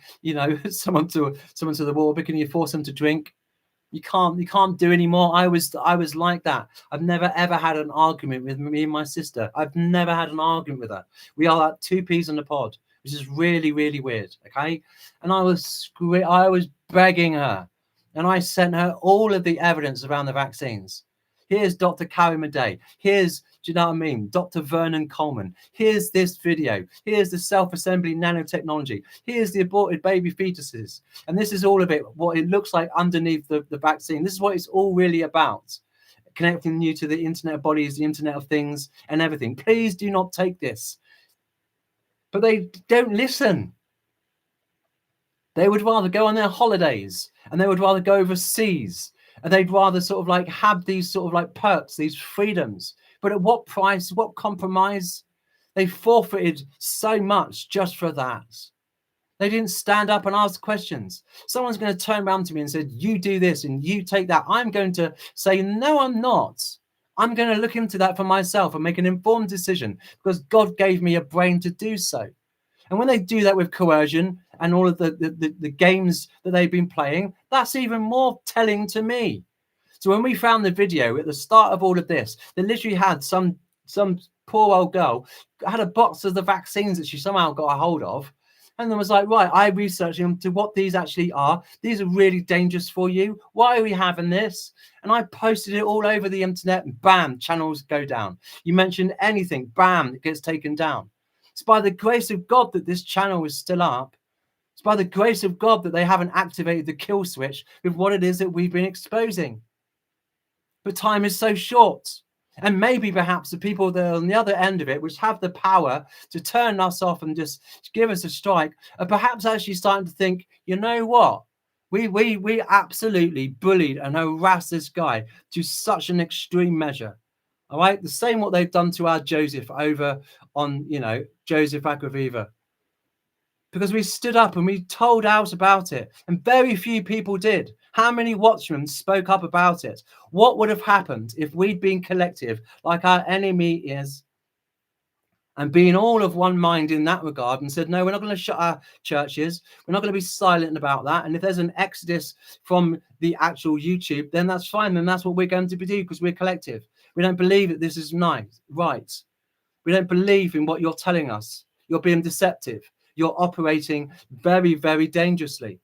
someone to the water, but can you force them to drink? You can't do any more. I was like that. I've never ever had an argument with me and my sister. I've never had an argument with her. We are like two peas in a pod, which is really, really weird. Okay. And I was begging her, and I sent her all of the evidence around the vaccines. Here's Dr. Carrie Madej. Here's, do you know what I mean? Dr. Vernon Coleman. Here's this video. Here's the self-assembly nanotechnology. Here's the aborted baby fetuses. And this is all of it, what it looks like underneath the vaccine. This is what it's all really about. Connecting you to the internet of bodies, the internet of things, and everything. Please do not take this. But they don't listen. They would rather go on their holidays, and they would rather go overseas. And they'd rather sort of like have these sort of like perks, these freedoms. But at what price, what compromise? They forfeited so much just for that. They didn't stand up and ask questions. Someone's going to turn around to me and say, you do this and you take that. I'm going to say, no, I'm not. I'm going to look into that for myself and make an informed decision because God gave me a brain to do so. And when they do that with coercion and all of the games that they've been playing, that's even more telling to me. So when we found the video at the start of all of this, they literally had some poor old girl had a box of the vaccines that she somehow got a hold of, and then was like, right, I researched into what these actually are. These are really dangerous for you. Why are we having this? And I posted it all over the internet, and bam, channels go down. You mention anything, bam, it gets taken down. It's by the grace of God that this channel is still up. It's by the grace of God that they haven't activated the kill switch with what it is that we've been exposing. But time is so short. And maybe perhaps the people that are on the other end of it, which have the power to turn us off and just give us a strike, are perhaps actually starting to think, you know what? We absolutely bullied and harassed this guy to such an extreme measure. All right, the same what they've done to our Joseph over on, Joseph Agraviva. Because we stood up and we told out about it, and very few people did. How many watchmen spoke up about it? What would have happened if we'd been collective like our enemy is, and being all of one mind in that regard and said, no, we're not going to shut our churches. We're not going to be silent about that. And if there's an exodus from the actual YouTube, then that's fine. Then that's what we're going to do because we're collective. We don't believe that this is nice, right. We don't believe in what you're telling us. You're being deceptive. You're operating very, very dangerously.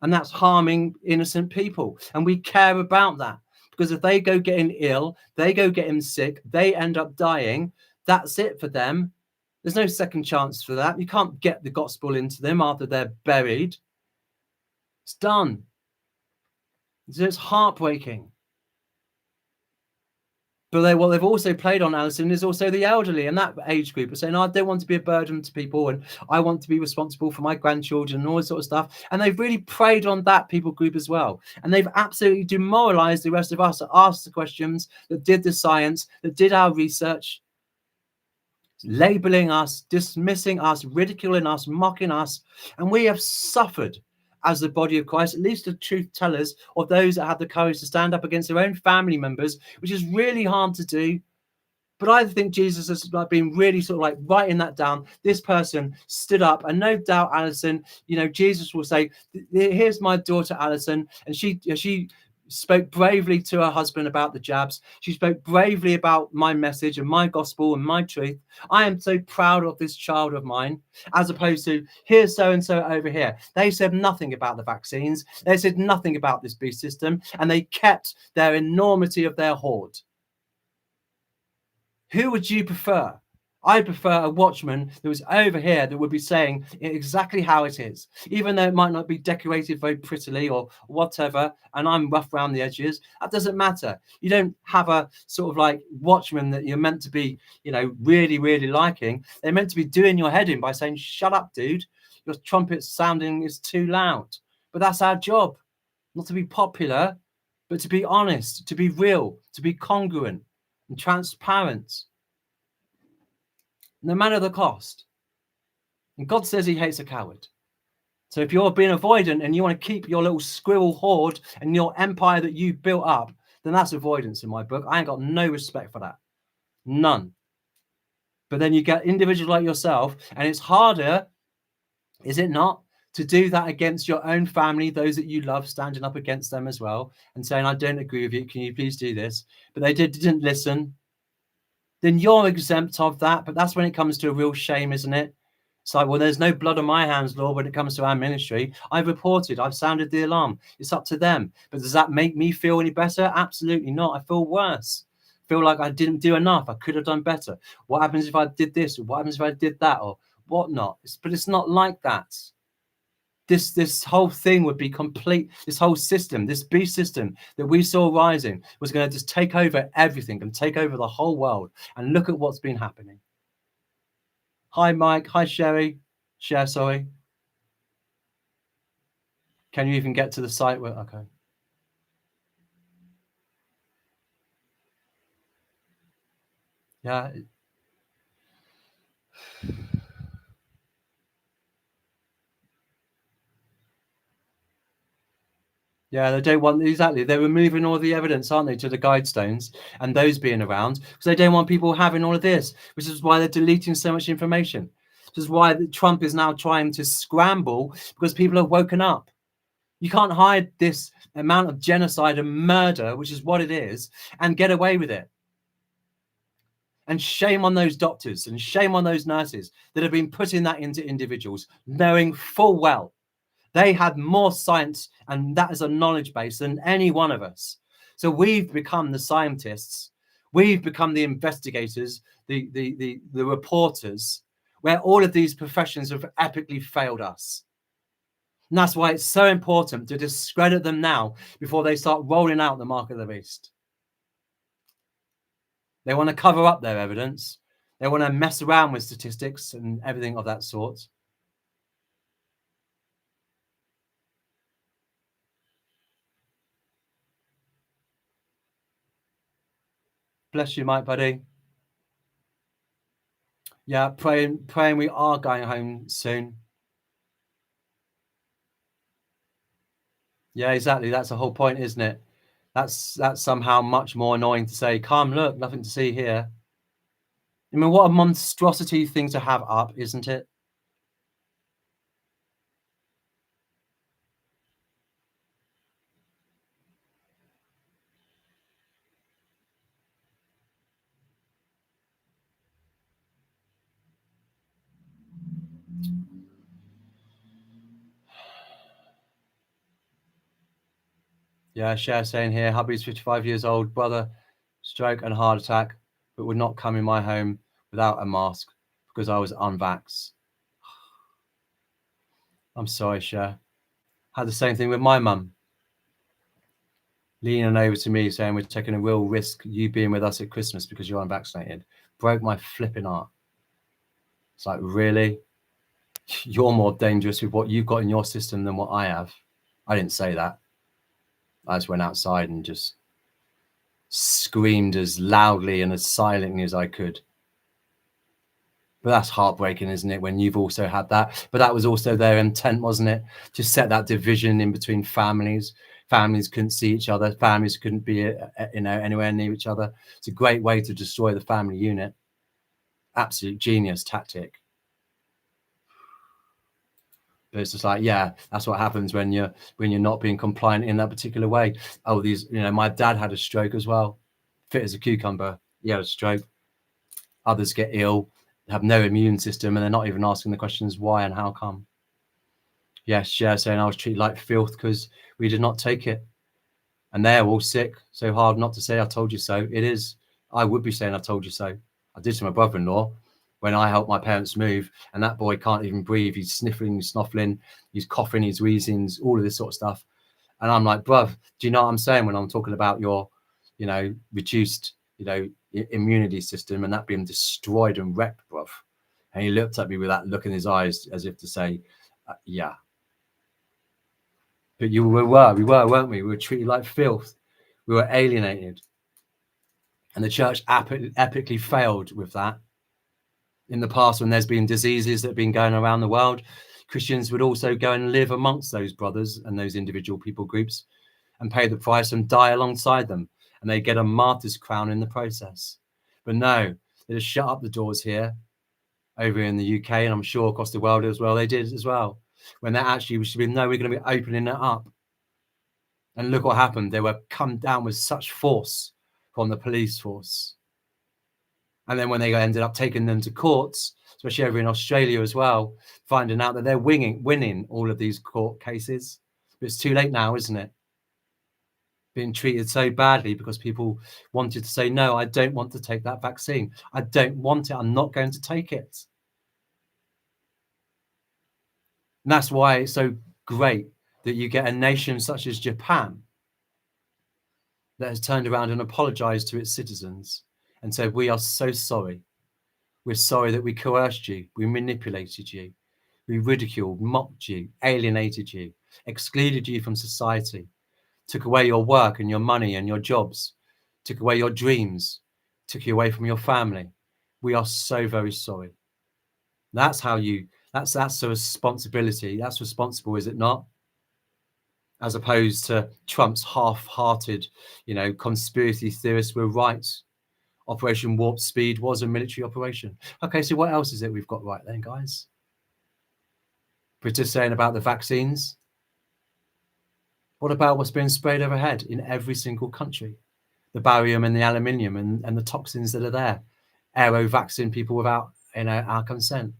And that's harming innocent people. And we care about that. Because if they go getting ill, they go getting sick, they end up dying, that's it for them. There's no second chance for that. You can't get the gospel into them after they're buried. It's done. So it's heartbreaking. But what they've also played on, Alison, is also the elderly and that age group are saying, I don't want to be a burden to people and I want to be responsible for my grandchildren and all this sort of stuff. And they've really preyed on that people group as well. And they've absolutely demoralized the rest of us that asked the questions, that did the science, that did our research, labeling us, dismissing us, ridiculing us, mocking us. And we have suffered as the body of Christ, at least the truth tellers, or those that have the courage to stand up against their own family members, which is really hard to do. But I think Jesus has been really sort of like writing that down. This person stood up, and no doubt, Alison, Jesus will say, here's my daughter, Alison, and she spoke bravely to her husband about the jabs. She spoke bravely about my message and my gospel and my truth. I am so proud of this child of mine, as opposed to here's so-and-so over here. They said nothing about the vaccines. They said nothing about this beast system, and they kept their enormity of their hoard. Who would you prefer? I prefer a watchman that was over here that would be saying exactly how it is, even though it might not be decorated very prettily or whatever, and I'm rough around the edges. That doesn't matter. You don't have a sort of like watchman that you're meant to be, you know, really, really liking. They're meant to be doing your head in by saying, shut up, dude. Your trumpet sounding is too loud. But that's our job, not to be popular, but to be honest, to be real, to be congruent and transparent, no matter the cost. And God says he hates a coward. So if you're being avoidant and you want to keep your little squirrel hoard and your empire that you built up, then that's avoidance in my book. I ain't got no respect for that. None. But then you get individuals like yourself, and it's harder, is it not, to do that against your own family, those that you love, standing up against them as well and saying, I don't agree with you. Can you please do this? But they didn't listen. Then you're exempt of that. But that's when it comes to a real shame, isn't it? It's like, well, there's no blood on my hands, Lord, when it comes to our ministry. I've reported, I've sounded the alarm. It's up to them. But does that make me feel any better? Absolutely not. I feel worse. I feel like I didn't do enough. I could have done better. What happens if I did this? Or what happens if I did that? Or whatnot? But it's not like that. This whole thing would be complete. This whole system, this beast system that we saw rising, was going to just take over everything and take over the whole world. And look at what's been happening. Hi, Mike. Hi, Sherry. Cher, sorry. Can you even get to the site? Where? Okay. Yeah. Yeah, they don't want, exactly. They're removing all the evidence, aren't they, to the guide stones and those being around, because they don't want people having all of this, which is why they're deleting so much information. This is why Trump is now trying to scramble, because people have woken up. You can't hide this amount of genocide and murder, which is what it is, and get away with it. And shame on those doctors and shame on those nurses that have been putting that into individuals, knowing full well they had more science, and that is a knowledge base, than any one of us. So we've become the scientists, we've become the investigators, the reporters, where all of these professions have epically failed us. And that's why it's so important to discredit them now before they start rolling out the mark of the beast. They want to cover up their evidence. They want to mess around with statistics and everything of that sort. Bless you, Mike, buddy. Yeah, praying we are going home soon. Yeah, exactly. That's the whole point, isn't it? That's somehow much more annoying to say, come, look, nothing to see here. I mean, what a monstrosity thing to have up, isn't it? Yeah, Cher saying here, hubby's 55 years old, brother, stroke and heart attack, but would not come in my home without a mask because I was unvaxxed. I'm sorry, Cher. Had the same thing with my mum. Leaning over to me saying, we're taking a real risk, you being with us at Christmas because you're unvaccinated. Broke my flipping heart. It's like, really? You're more dangerous with what you've got in your system than what I have. I didn't say that. I just went outside and just screamed as loudly and as silently as I could. But that's heartbreaking, isn't it, when you've also had that? But that was also their intent, wasn't it? To set that division in between families. Families couldn't see each other. Families couldn't be, anywhere near each other. It's a great way to destroy the family unit. Absolute genius tactic. But it's just like, yeah, that's what happens when you're not being compliant in that particular way. Oh, these, my dad had a stroke as well, fit as a cucumber. He had a stroke. Others get ill, have no immune system, and they're not even asking the questions why and how come. Yes, yeah, saying I was treated like filth because we did not take it. And they're all sick. So hard not to say I told you so. It is. I would be saying I told you so. I did to my brother-in-law when I helped my parents move, and that boy can't even breathe. He's sniffling, snuffling, he's coughing, he's wheezing, all of this sort of stuff. And I'm like, bruv, do you know what I'm saying when I'm talking about your, reduced, immunity system and that being destroyed and wrecked, bruv? And he looked at me with that look in his eyes as if to say, yeah. But we were, weren't we? We were treated like filth. We were alienated. And the church epically failed with that. In the past, when there's been diseases that have been going around the world, Christians would also go and live amongst those brothers and those individual people groups and pay the price and die alongside them. And they get a martyr's crown in the process. But no, they just shut up the doors here, over in the UK, and I'm sure across the world as well. They did as well. When they actually should be, no, we're going to be opening it up. And look what happened. They were come down with such force from the police force. And then when they ended up taking them to courts, especially over in Australia as well, finding out that they're winning all of these court cases. But it's too late now, isn't it? Being treated so badly because people wanted to say, no, I don't want to take that vaccine. I don't want it. I'm not going to take it. And that's why it's so great that you get a nation such as Japan that has turned around and apologized to its citizens and said, we are so sorry. We're sorry that we coerced you. We manipulated you. We ridiculed, mocked you, alienated you, excluded you from society, took away your work and your money and your jobs, took away your dreams, took you away from your family. We are so very sorry. That's how that's a responsibility. That's responsible, is it not? As opposed to Trump's half-hearted, conspiracy theorists were right. Operation Warp Speed was a military operation. Okay, so what else is it we've got right then, guys? We're just saying about the vaccines. What about what's being sprayed overhead in every single country? The barium and the aluminium and the toxins that are there. Aero-vaccine people without our consent.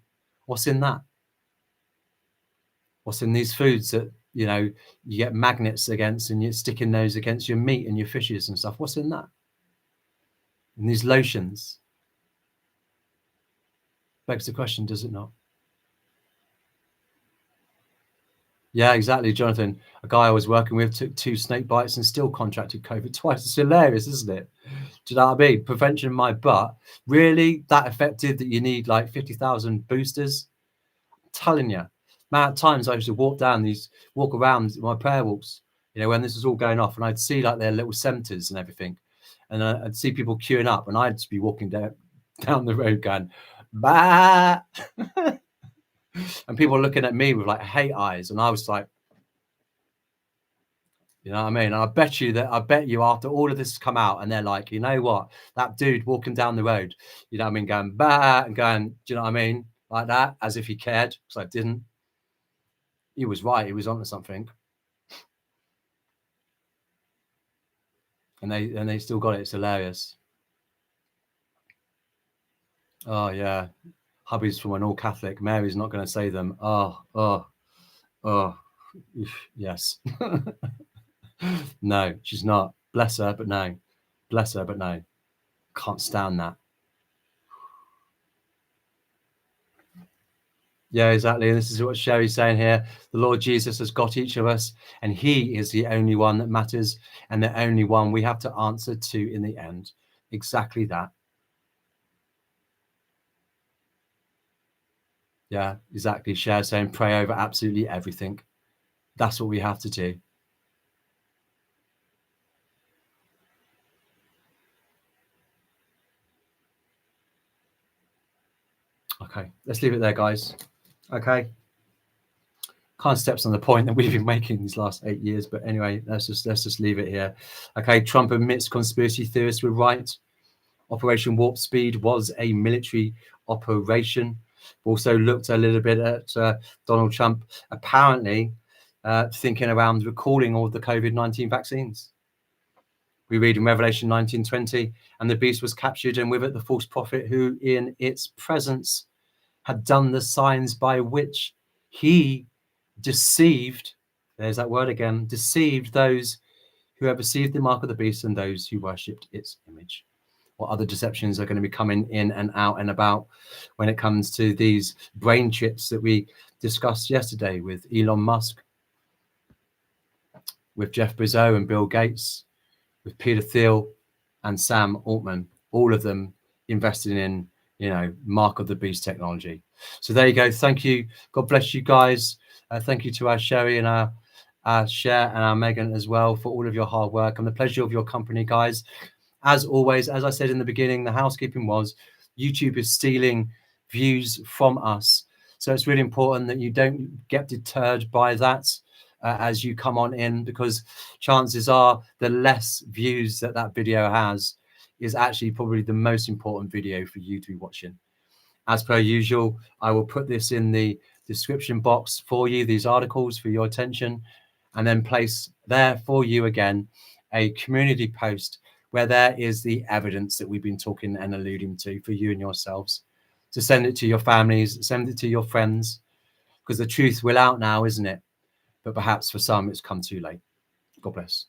What's in that? What's in these foods that, you get magnets against and you're sticking those against your meat and your fishes and stuff? What's in that? And these lotions. Begs the question, does it not? Yeah, exactly, Jonathan. A guy I was working with took 2 snake bites and still contracted COVID twice. It's hilarious, isn't it? Do you know what I mean? Prevention in my butt. Really that effective that you need like 50,000 boosters? I'm telling you. Man, at times I used to walk around my prayer walks, when this was all going off, and I'd see like their little centers and everything. And I'd see people queuing up, and I'd just be walking down the road going, bah. And people looking at me with like hate eyes, and I was like, you know what I mean? And I bet you after all of this has come out and they're like, you know what, that dude walking down the road, you know what I mean, going bah and going, do you know what I mean, like that, as if he cared, because I didn't. He was right, he was onto something. And they still got it. It's hilarious. Oh yeah, hubby's from an all Catholic. Mary's not going to say them. Oh, yes. No, she's not. Bless her, but no. Bless her, but no. Can't stand that. Yeah, exactly. And this is what Sherry's saying here. The Lord Jesus has got each of us, and he is the only one that matters and the only one we have to answer to in the end. Exactly that. Yeah, exactly. Cher saying pray over absolutely everything. That's what we have to do. Okay, let's leave it there, guys. Okay. Kind of steps on the point that we've been making these last 8 years, but anyway, let's just leave it here. Okay, Trump admits conspiracy theorists were right. Operation Warp Speed was a military operation. Also looked a little bit at Donald Trump apparently thinking around recalling all the COVID-19 vaccines. We read in Revelation 19:20, and the beast was captured, and with it the false prophet, who in its presence had done the signs by which he deceived, there's that word again, deceived those who have received the mark of the beast and those who worshipped its image. What other deceptions are going to be coming in and out and about when it comes to these brain chips that we discussed yesterday with Elon Musk, with Jeff Bezos and Bill Gates, with Peter Thiel and Sam Altman, all of them investing in, mark of the beast technology. So there you go. Thank you. God bless you guys. Thank you to our Sherry and our Cher and our Megan as well for all of your hard work and the pleasure of your company, guys. As always, as I said in the beginning, the housekeeping was YouTube is stealing views from us. So it's really important that you don't get deterred by that as you come on in, because chances are the less views that video has is actually probably the most important video for you to be watching. As per usual, I will put this in the description box for you, these articles for your attention, and then place there for you again a community post where there is the evidence that we've been talking and alluding to for you and yourselves, to send it to your families, send it to your friends, because the truth will out now, isn't it? But perhaps for some, it's come too late. God bless.